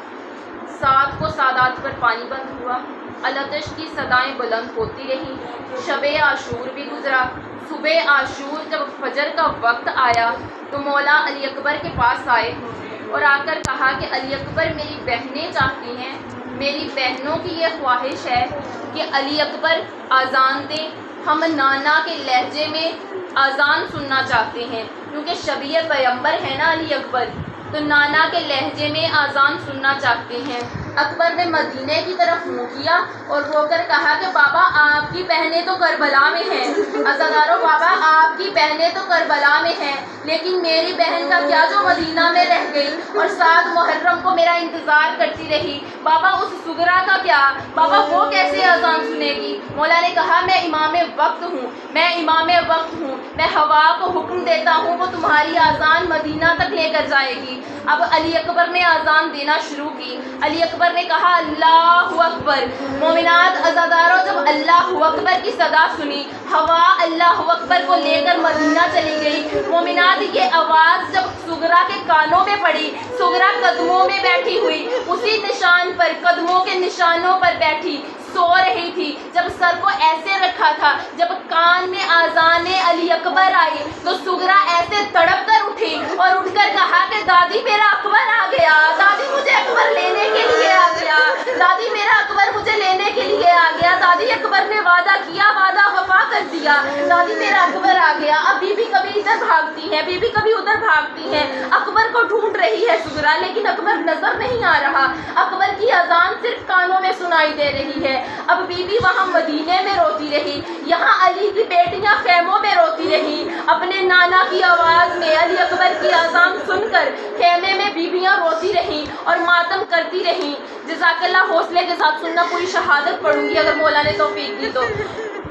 S1: 7 کو سادات پر پانی بند ہوا, الاتش کی صدائیں بلند ہوتی رہیں. شب عاشور بھی گزرا. صبح عاشور جب فجر کا وقت آیا تو مولا علی اکبر کے پاس آئے اور آ کر کہا کہ علی اکبر میری بہنیں چاہتی ہیں, میری بہنوں کی یہ خواہش ہے کہ علی اکبر اذان دیں, ہم نانا کے لہجے میں اذان سننا چاہتے ہیں, کیونکہ شبیہ پیغمبر ہے نا علی اکبر, تو نانا کے لہجے میں اذان سننا چاہتے ہیں. اکبر نے مدینے کی طرف منہ کیا اور رو کر کہا کہ بابا آپ کی بہنیں تو کربلا میں ہیں. عزادارو, بابا آپ کی بہنیں تو کربلا میں ہیں, لیکن میری بہن کا کیا جو مدینہ میں رہ گئی اور 7 محرم کو میرا انتظار کرتی رہی. بابا اس سگرا کا کیا, بابا وہ کیسے اذان سنے سننے کی؟ مولا نے کہا میں امام وقت ہوں، میں امام وقت ہوں، میں ہوا کو حکم دیتا ہوں، وہ تمہاری اذان مدینہ تک لے کر جائے گی۔ اب علی اکبر نے اذان دینا شروع کی۔ علی اکبر نے کہا اللہ اکبر۔ مومنات عزاداروں، جب اللہ اکبر کی صدا سنی، ہوا اللہ اکبر کو لے کر مدینہ چلی گئی۔ مومنات یہ آواز جب سغرا کے کانوں میں پڑی، سغرا قدموں میں بیٹھی ہوئی، اسی نشان پر، قدموں کے نشانوں پر بیٹھی سو رہی تھی۔ جب سر کو ایسے رکھا تھا، جب کان میں آذان علی اکبر آئی تو سغرا ایسے تڑپ کر اٹھی اور اٹھ کر کہا کہ دادی میرا اکبر آ گیا، دادی مجھے اکبر لینے کے لیے آ گیا، دادی میرا اکبر مجھے لینے کے لیے آ گیا، دادی اکبر نے وعدہ کیا، وعدہ وفا کر دیا، دادی میرا اکبر آ گیا۔ اب بی بی کبھی ادھر بھاگتی ہے، بی بی کبھی ادھر بھاگتی ہے، اکبر کو ڈھونڈ رہی ہے سغرا، لیکن اکبر نظر نہیں آ رہا، اکبر کی اذان صرف کانوں میں سنائی دے رہی ہے۔ اب بی بی وہاں مدینے میں روتی رہی، یہاں علی کی بیٹیاں خیموں میں روتی رہی، اپنے نانا کی آواز میں علی اکبر کی اذان سن کر خیمے میں بیویاں روتی رہیں اور ماتم کرتی رہیں۔ جزاک اللہ، حوصلے کے ساتھ سننا، پوری شہادت پڑھوں گی اگر مولا نے توفیق دی تو۔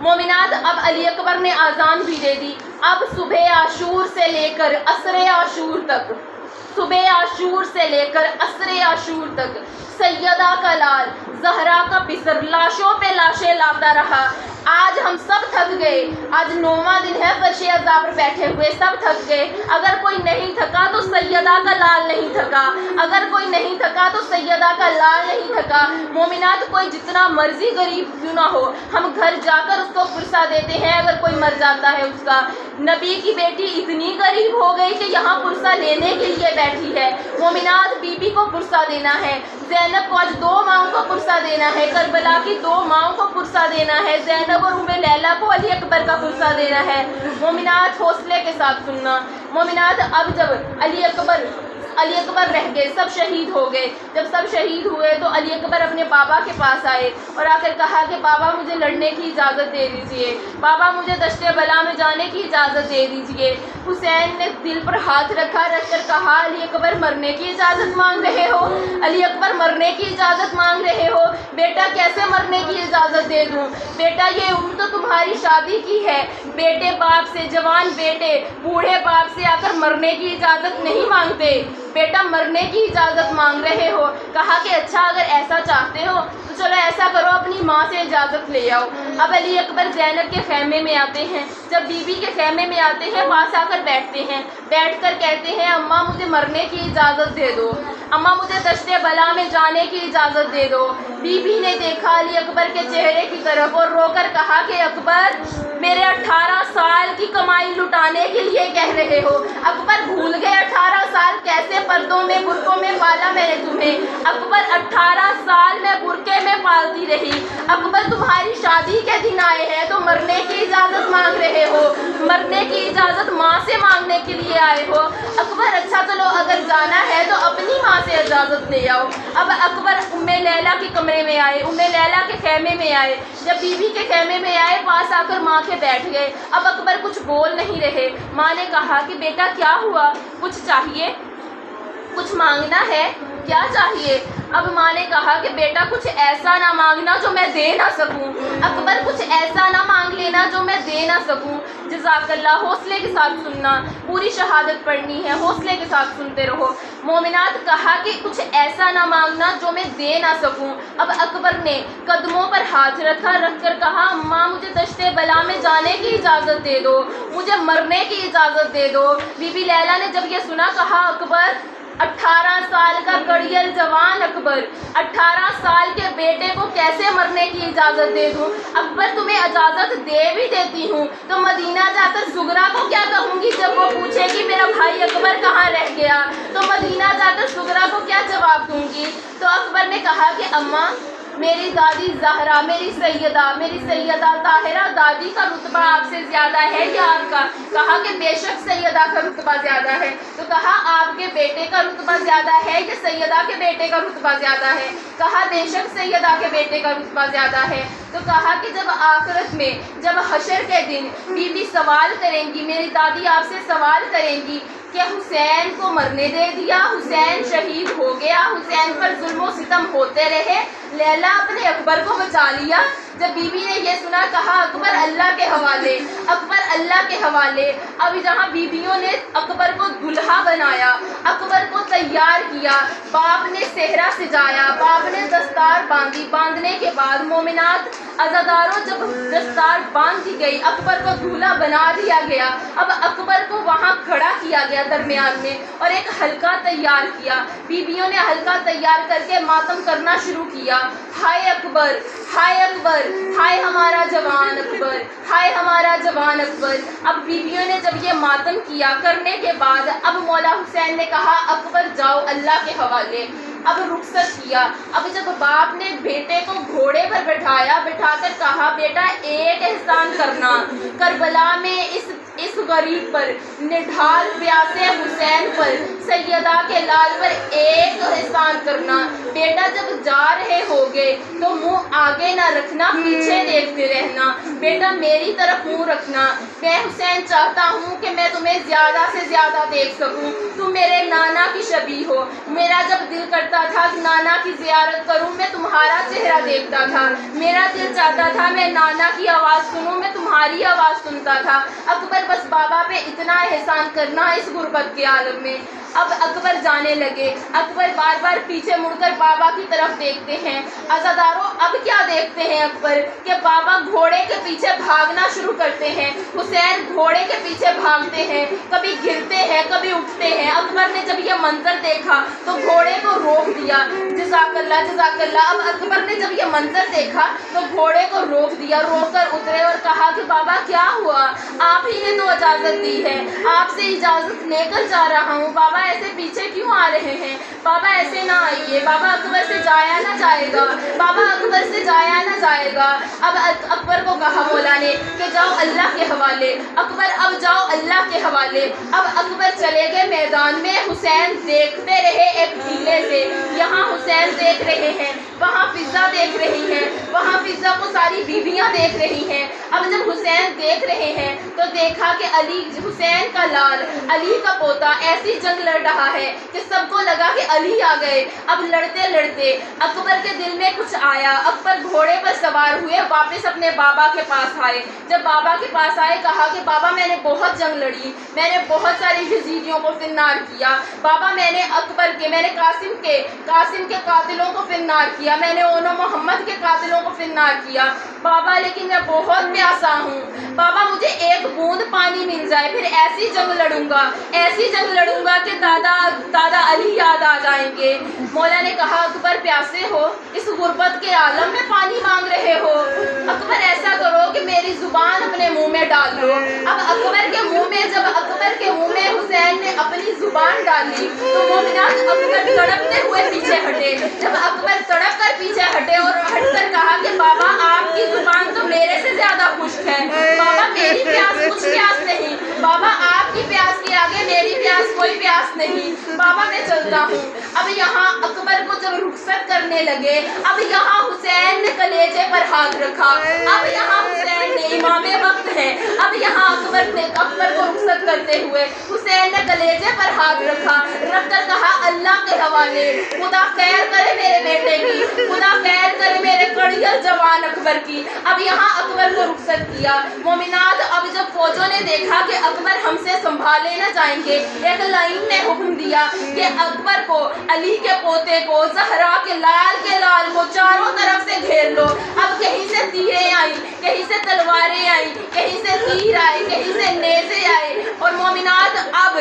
S1: مومنات، اب علی اکبر نے اذان بھی دے دی۔ اب صبح عاشور سے لے کر عصر عاشور تک، صبح عاشور سے لے کر عصر عاشور تک سیدہ کا لال، زہرا کا پسر لاشوں پہ لاشیں لاتا رہا۔ آج ہم سب تھک گئے، آج 9واں دن ہے فرش عزا پر بیٹھے ہوئے، سب تھک گئے۔ اگر کوئی نہیں تھکا تو سیدہ کا لال نہیں تھکا، اگر کوئی نہیں تھکا تو سیدہ کا لال نہیں تھکا۔ مومنات، کوئی جتنا مرضی غریب کیوں نہ ہو، ہم گھر جا کر اس کو پرسہ دیتے ہیں اگر کوئی مر جاتا ہے اس کا۔ نبی کی بیٹی اتنی غریب ہو گئی کہ یہاں پرسہ لینے کے لیے بیٹھی ہے۔ مومنات، بی بی کو پرسہ دینا ہے، زینب کو آج 2 ماؤں کو پرسہ دینا ہے، کربلا کی 2 ماؤں کو پرسہ دینا ہے، زینب اور ام لیلا کو علی اکبر کا پرسہ دینا ہے۔ مومنات، حوصلے کے ساتھ سننا۔ مومنات، اب جب علی اکبر رہ گئے، سب شہید ہو گئے۔ جب سب شہید ہوئے تو علی اکبر اپنے بابا کے پاس آئے اور آ کر کہا کہ بابا مجھے لڑنے کی اجازت دے دیجئے، بابا مجھے دشت بلا میں جانے کی اجازت دے دیجئے۔ حسین نے دل پر ہاتھ رکھا، رکھ کر کہا علی اکبر مرنے کی اجازت مانگ رہے ہو، علی اکبر مرنے کی اجازت مانگ رہے ہو؟ بیٹا کیسے مرنے کی اجازت دے دوں؟ بیٹا یہ عمر تو تمہاری شادی کی ہے، بیٹے باپ سے، جوان بیٹے بوڑھے باپ سے آ کر مرنے کی اجازت نہیں مانگتے، بیٹا مرنے کی اجازت مانگ رہے ہو۔ کہا کہ اچھا اگر ایسا چاہتے ہو تو چلو ایسا کرو اپنی ماں سے اجازت لے آؤ۔ اب علی اکبر زینب کے خیمے میں آتے ہیں، جب بی بی کے خیمے میں آتے ہیں پاس آ کر بیٹھتے ہیں، بیٹھ کر کہتے ہیں اماں مجھے مرنے کی اجازت دے دو، اماں مجھے دشت بلا میں جانے کی اجازت دے دو۔ بی بی نے دیکھا علی اکبر کے چہرے کی طرف اور رو کر کہا کہ اکبر میرے 18 سال کی کمائی لٹانے کے لیے کہہ رہے ہو؟ اکبر بھول گئے 18 سال کیسے پردوں میں برقعوں میں پالا میں نے تمہیں؟ اکبر 18 سال میں برقعے میں پالتی رہی، اکبر تمہاری شادی کے دن آئے ہیں تو مرنے کی اجازت مانگ رہے ہو، مرنے کی اجازت ماں سے مانگنے کے لیے آئے ہو؟ اکبر اچھا چلو اگر جانا ہے تو اپنی ماں سے اجازت لے آؤ۔ اب اکبر ام لیلا کے کمرے میں آئے، ام لیلا کے خیمے میں آئے، جب بی بی کے خیمے میں آئے پاس آ کر ماں کے بیٹھ گئے۔ اب اکبر کچھ بول نہیں رہے۔ ماں نے کہا کہ بیٹا کیا ہوا، کچھ چاہیے، کچھ مانگنا ہے، کیا چاہیے؟ اب ماں نے کہا کہ بیٹا کچھ ایسا نہ مانگنا جو میں دے نہ سکوں، اکبر کچھ ایسا نہ مانگ لینا جو میں دے نہ سکوں۔ جزاک اللہ، حوصلے کے ساتھ سننا، پوری شہادت پڑھنی ہے، حوصلے کے ساتھ سنتے رہو۔ مومنات، کہا کہ کچھ ایسا نہ مانگنا جو میں دے نہ سکوں۔ اب اکبر نے قدموں پر ہاتھ رکھا، رکھ کر کہا اماں مجھے دشت بلا میں جانے کی اجازت دے دو، مجھے مرنے کی اجازت دے دو۔ بی بی لیلا نے جب یہ سنا کہا اکبر 18 سال کا کڑیل جوان اکبر 18 سال کے بیٹے کو کیسے مرنے کی اجازت دے دوں؟ اکبر تمہیں اجازت دے بھی دیتی ہوں تو مدینہ جا کر سغرا کو کیا کہوں گی جب وہ پوچھے گی میرا بھائی اکبر کہاں رہ گیا؟ تو مدینہ جا کر سغرا کو کیا جواب دوں گی؟ تو اکبر نے کہا کہ اماں میری دادی زہرا، میری سیدہ طاہرہ دادی کا رتبہ آپ سے زیادہ ہے یا آپ کا؟ کہا کہ بے شک سیدہ کا رتبہ زیادہ ہے۔ تو کہا آپ کے بیٹے کا رتبہ زیادہ ہے کہ سیدہ کے بیٹے کا رتبہ زیادہ ہے؟ کہا بے شک سیدہ کے بیٹے کا رتبہ زیادہ ہے۔ تو کہا کہ جب آخرت میں، جب حشر کے دن بی بی سوال کریں گی، میری دادی آپ سے سوال کریں گی کہ حسین کو مرنے دے دیا، حسین شہید ہو گیا، حسین پر ظلم و ستم ہوتے رہے،
S4: لیلا اپنے اکبر کو بچا لیا. جب بی بی نے یہ سنا کہا اکبر اللہ کے حوالے، اکبر اللہ کے حوالے. اب جہاں بیویوں نے اکبر کو دلہا بنایا، اکبر کو تیار کیا، باپ نے صحرا سجایا، باپ نے دستار باندھی. باندھنے کے بعد مومنات عزاداروں جب دستار باندھ دی گئی، اکبر کو دولہا بنا دیا گیا. اب اکبر کو وہاں کھڑا کیا گیا درمیان میں اور ایک حلقہ تیار کیا. بیویوں نے حلقہ تیار کر کے ماتم کرنا شروع کیا. ہائے اکبر، ہائے اکبر، ہائے ہمارا جوان اکبر، ہائے ہمارا جوان اکبر. اب بیویوں نے جب یہ ماتم کیا، کرنے کے بعد اب مولا حسین نے کہا اکبر جاؤ اللہ کے حوالے. اب رخصت کیا. اب جب باپ نے بیٹے کو گھوڑے پر بٹھایا، بٹھا کر کہا بیٹا ایک احسان کرنا، کربلا میں اس غریب پر، نڈھال پیاسے حسین پر، سیدہ کے لال پر ایک احسان کرنا. بیٹا جب جا رہے ہوگے تو منہ آگے نہ رکھنا، پیچھے دیکھتے رہنا. بیٹا میری طرف منہ رکھنا. میں حسین چاہتا ہوں کہ میں تمہیں زیادہ سے زیادہ دیکھ سکوں. تم میرے نانا کی شبیہ ہو. میرا جب دل کرتا تھا کہ نانا کی زیارت کروں، میں تمہارا چہرہ دیکھتا تھا. میرا دل چاہتا تھا میں نانا کی آواز سنوں، میں تمہاری آواز سنتا تھا. اکبر بس بابا پہ اتنا احسان کرنا اس غربت کے عالم میں. اب اکبر جانے لگے. اکبر بار بار پیچھے مڑ کر بابا کی طرف دیکھتے ہیں. عزاداروں اب کیا دیکھتے ہیں اکبر کہ بابا گھوڑے کے پیچھے بھاگنا شروع کرتے ہیں. حسین گھوڑے کے پیچھے بھاگتے ہیں، کبھی گرتے ہیں کبھی اٹھتے ہیں. اکبر نے جب یہ منظر دیکھا تو گھوڑے کو روک دیا. جزاک اللہ جزاک اللہ. اب اکبر نے جب یہ منظر دیکھا تو گھوڑے کو روک دیا، روک کر اترے اور کہا کہ بابا کیا ہوا؟ آپ ہی نے تو اجازت دی ہے، آپ سے اجازت لے کر جا رہا ہوں. بابا ایسے پیچھے کیوں آ رہے ہیں؟ بابا ایسے نہ آئیے، بابا اکبر سے جایا نہ جائے گا، بابا اکبر سے جایا نہ جائے گا. اب اکبر کو کہا مولا نے کہ جاؤ اللہ کے حوالے. اکبر اب جاؤ اللہ کے حوالے. اب اکبر چلے گئے میدان میں. حسین دیکھتے رہے ایک ڈھیلے سے. یہاں حسین دیکھ رہے ہیں، وہاں فضا دیکھ رہی ہے، وہاں فضا کو ساری بیویاں دیکھ رہی ہیں. اب جب حسین دیکھ رہے ہیں تو دیکھا کہ علی، حسین کا لال، علی کا پوتا ایسی جنگ لڑ رہا ہے کہ سب کو لگا کہ علی آ گئے. اب لڑتے لڑتے اکبر کے دل میں کچھ آیا. اکبر گھوڑے پر سوار ہوئے، واپس اپنے بابا کے پاس آئے. جب بابا کے پاس آئے کہا کہ بابا میں نے بہت جنگ لڑی، میں نے بہت ساری یزیدیوں کو فنار کیا. بابا میں نے اکبر کے، میں نے قاسم کے قاتلوں کو فنار کیا، میں نے اونو محمد کے قاتلوں کو فنار کیا. بابا لیکن میں بہت پیاسا ہوں. بابا مجھے ایک بوند پانی مل جائے، پھر ایسی جنگ لڑوں گا، ایسی جنگ لڑوں گا کہ دادا علی یاد آ جائیں گے. مولا نے کہا اکبر پیاسے ہو، اس غربت کے عالم میں پانی مانگ رہے ہو. اکبر ایسا کرو کہ میری زبان اپنے منہ میں ڈال لو. اب اکبر کے منہ میں، جب اکبر کے منہ میں حسین نے اپنی زبان ڈالی تو مومنات اکبر تڑپتے ہوئے پیچھے ہٹے. جب اکبر تڑپ کر پیچھے ہٹے اور ہٹ کر کہا کہ بابا آپ کی زبان تو میرے سے زیادہ خشک ہے، بابا میری پیاس کچھ پیاس نہیں، بابا آپ کی پیاس کے آگے میری پیاس کوئی پیاس نہیں، بابا میں چلتا ہوں. اب یہاں اکبر کو جب رخصت کرنے لگے، اب یہاں حسین نے کلیجے پر ہاتھ رکھا. اب یہاں حسین نے، امام وقت ہے، اب یہاں اکبر کو رخصت کرتے ہوئے حسین نے کلیجے پر ہاتھ رکھا، رکھ کر کہا اللہ کے حوالے، خدا خیر کرے میرے بیٹے کی، خدا خیر کرے میرے کڑیل جوان اکبر کی. اب یہاں اکبر کو رخصت کیا. مومنات اب جب فوجوں نے دیکھا کہ اکبر ہم سے سنبھالے نہ جائیں گے، ایک لائن نے حکم دیا کہ اکبر کو، علی کے پوتے کو، زہرا کے لال کو چاروں طرف سے گھیر لو. اب کہیں سے تیریں آئی، کہیں سے تلواریں آئی، کہیں سے تیر آئے، کہیں سے نیزے آئے. اور مومنات اب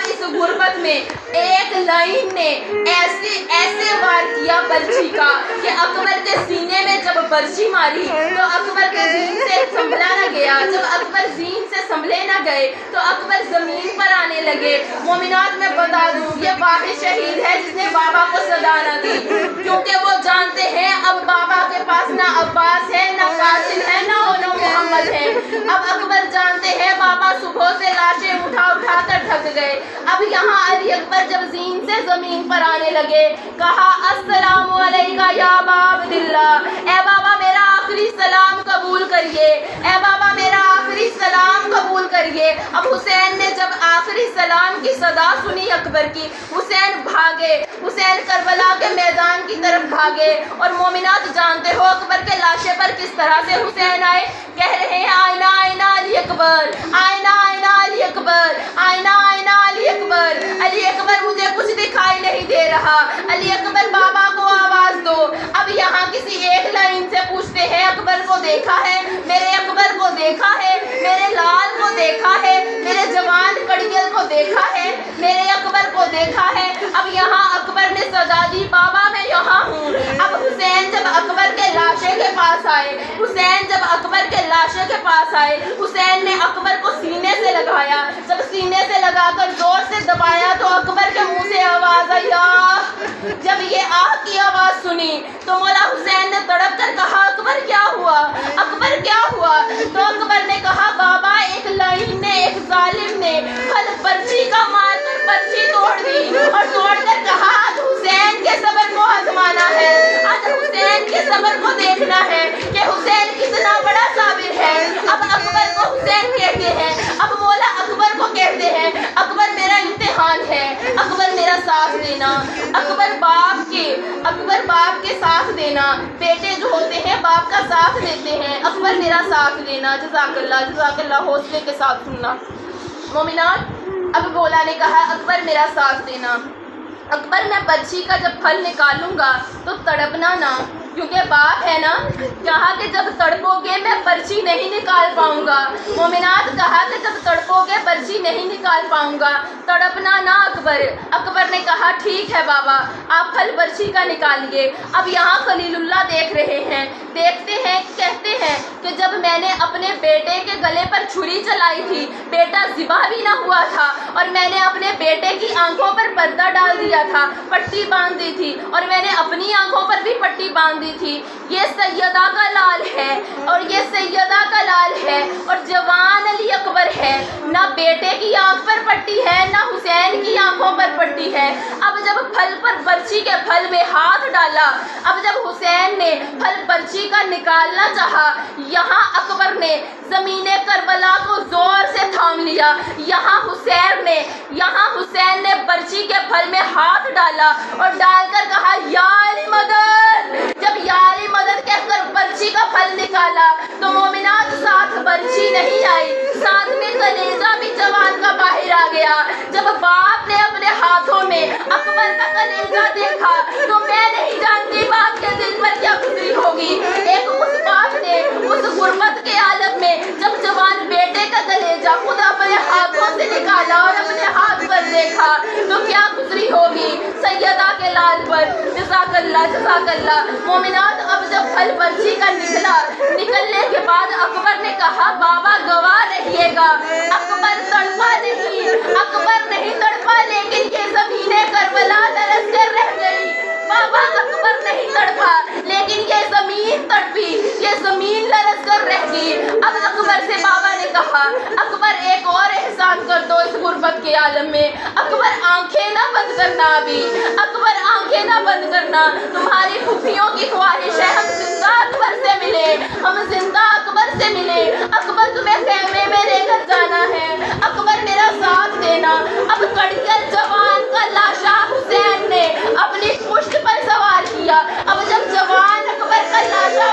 S4: اس غربت میں ایک لائن نے ایسے وار کیا برچھی کا کہ اکبر کے سینے میں جب برچھی ماری تو اکبر کے زین سے سنبھلا نہ گیا. جب اکبر زین سے سنبھلے نہ گئے تو اکبر زمین پر آنے لگے. مومنات میں بتا دوں یہ واحد شہید ہے جس نے بابا کو صدا نہ دی، کیونکہ وہ جانتے ہیں اب بابا کے پاس نہ عباس ہے، نہ قاسم ہے، نہ اونو محمد ہے. اب اکبر جانتے ہیں بابا صبح سے لاشیں اٹھا کر تھک گئے. اب یہاں علی اکبر جب زین سے زمین پر آنے لگے کہا السلام علیکہ یا ابا عبداللہ، اے بابا میرا آخری سلام قبول کریے، اے بابا میرا آخری سلام قبول کریے. اب حسین نے جب آخری سلام کی صدا سنی اکبر کی، حسین بھاگے. حسین کربلا کے میدان کی طرف بھاگے. اور مومنات جانتے ہو اکبر کے لاشے پر کس طرح سے حسین آئے؟ کہہ رہے ہیں آئینہ آئینہ علی اکبر، آئینہ آئینہ علی اکبر، آئینہ آئینہ علی اکبر. علی اکبر مجھے کچھ دکھائی نہیں دے رہا. علی اکبر بابا کو آواز دو. اب یہاں کسی ایک لائن سے پوچھتے ہیں اکبر کو دیکھا ہے؟ میرے اکبر کو دیکھا ہے؟ میرے لال کو دیکھا ہے؟ میرے جوان کڑیل کو دیکھا ہے؟ میرے اکبر کو دیکھا ہے؟ اب یہاں اکبر نے صدا دی بابا میں یہاں ہوں. اب حسین جب اکبر کے لاشے کے پاس آئے، حسین جب اکبر کے لاشے کے پاس آئے، حسین نے اکبر کو سینے سے لگایا. جب سینے سے لگا کر زور سے دبایا تو اکبر کے منہ سے آواز آئی آہ. جب یہ آہ کی آواز سنی تو مولا حسین نے تڑپ کر کہا اکبر کیا ہوا؟ اکبر کیا ہوا؟ تو اکبر نے کہا بابا ایک لائن نے، ایک ظالم نے پھل پرچی کا مار کر پرچی توڑ دی اور توڑ کر کہا آج حسین کے صبر کو آزمانا ہے، آج حسین کے صبر کو دیکھنا ہے کہ حسین کتنا بڑا صابر ہے. اب اکبر کو حسین کہتے ہیں، اب مولا اکبر کو کہتے ہیں اکبر میرا امتحان ہے، اکبر میرا ساتھ دینا. اکبر باپ کے ساتھ دینا. بیٹے جو ہوتے ہیں باپ کا ساتھ دیتے ہیں. اکبر میرا ساتھ دینا. جزاک اللہ، جزاک اللہ. حوصلے کے ساتھ سننا. مومنات اب مولا نے کہا اکبر میرا ساتھ دینا. اکبر میں برچی کا جب پھل نکالوں گا تو تڑپنا نہ، کیونکہ باپ ہے نا. کہا کہ جب تڑپو گے میں پرچی نہیں نکال پاؤں گا. مومنات کہا کہ جب تڑپو گے پرچی نہیں نکال پاؤں گا، تڑپنا نہ اکبر. اکبر نے کہا ٹھیک ہے بابا، آپ پھل پرچی کا نکالیے. اب یہاں خلیل اللہ دیکھ رہے ہیں، دیکھتے ہیں، کہتے ہیں کہ جب میں نے اپنے بیٹے کے گلے پر چھری چلائی تھی، بیٹا ذبح بھی نہ ہوا تھا، اور میں نے اپنے بیٹے کی آنکھوں پر پردہ ڈال دیا تھا، پٹی باندھ دی تھی، اور میں نے اپنی آنکھوں پر بھی پٹی باندھ دی تھی. یہ سیدہ کا لال ہے، اور یہ سیدہ کا لال ہے، اور جوان علی اکبر ہے. نہ بیٹے کی آنکھ پر پٹی ہے، نہ حسین کی آنکھوں پر پٹی ہے. اب جب پھل پر برچی کے پھل میں ہاتھ ڈالا، اب جب حسین نے پھل برچی کا نکالنا چاہا، یہاں اکبر نے زمین کربلا کو زور سے تھام لیا. یہاں حسین نے برچی کے پھل میں ہاتھ ڈالا اور ڈال کر کہا یا علی مدد. جب یا علی مدد کہہ کر برچی کا پھل نکالا تو مومنات ساتھ برچی نہیں آئی، ساتھ میں کلیجہ بھی جوان کا باہر آ گیا. جب باپ نے اپنے ہاتھوں میں اکبر کا کلیجہ دیکھا تو میں نہیں جانتی باپ کے دل پر کیا گزری ہوگی. ایک اس باپ نے اس غربت کے عالم میں جب جوان بیٹے کا کلیجہ خود اپنے ہاتھوں سے نکالا اور اپنے ہاتھ پر دیکھا تو کیا گزری ہوگی سیدہ کے لال پر. جزاک اللہ، جزاک اللہ. مومنات اب جب پھل برچی کا نکلنے کے بعد اکبر نے کہا بابا گواہ رہیے گا، اکبر تڑپا نہیں تڑپا، لیکن یہ زمین کربلا لرز کر رہ گئی. بابا اکبر نہیں تڑپا لیکن یہ زمین تڑپی، یہ زمین لرز کر رہ گئی. اب اکبر سے بابا نے کہا اکبر ایک اور احسان کر دو اس غربت کے عالم میں. اکبر آنکھیں نہ بند کرنا، ابھی اکبر آنکھیں نہ بند کرنا. تمہاری پھوپھیوں کی خواہش ہے ہم زندہ اکبر سے ملے، ہم زندہ اکبر سے ملے. اکبر تمہیں خیمے میں لے کر جانا ہے، اکبر میرا ساتھ دینا. اب کڑیل جوان کا لاشا حسین نے اپنی پشت پر سوار کیا. اب جب جوان اکبر کا لاشا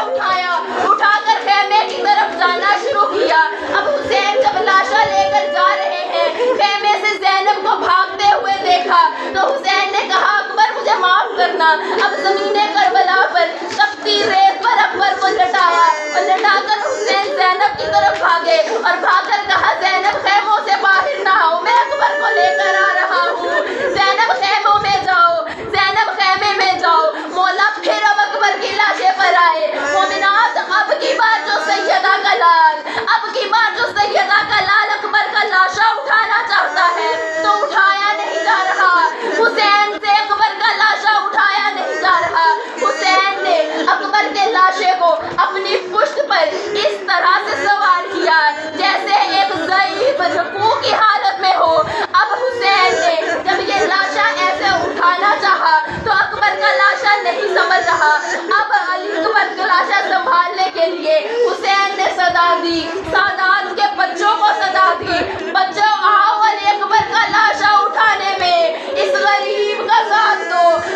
S4: اٹھا کر خیمے کی طرف جانا شروع کیا. اب حسین جب لاشا لے کر جا رہے ہیں، خیمے سے زینب کو بھاگتے ہوئے دیکھا تو حسین نے کہا اکبر مجھے معاف کرنا. اب زمین کربلا پر تپتی ریت پر اکبر کو لٹایا اور لٹا کر حسین زینب کی طرف بھاگے اور بھاگ کر کہا زینب خیموں سے باہر نہ آؤ، میں اکبر کو لے کر آ رہا ہوں. زینب خیموں میں جاؤ، زینب خیمے میں جاؤ. مولا پھر اب اکبر کی لاشے پر آئے. مومنات اب کی بار جو سیدہ کا لال، اب کی بار جو سیدہ کا لال اکبر کا لاشا اٹھانا چاہتا ہے تو اٹھایا نہیں جا رہا. حسین سے اکبر کا لاشا اٹھایا نہیں جا رہا. حسین نے اکبر کے لاشے کو اپنی پشت پر اس طرح سے سوار کیا جیسے ایک ضعیف رکوع کی حالت میں ہو. اب حسین نے جب یہ لاشا ایسے اٹھانا چاہا تو اکبر کا لاشا نہیں سنبھل رہا. اب علی اکبر کا لاشا سنبھالنے کے لیے حسین نے صدا دی، سادات کے بچوں کو صدا دی، بچوں آؤ علی اکبر کا لاشا اٹھانے میں اس غریب کا ساتھ دو.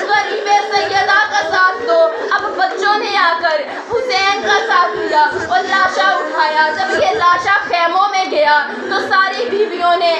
S4: گیا تو ساری بیویوں نے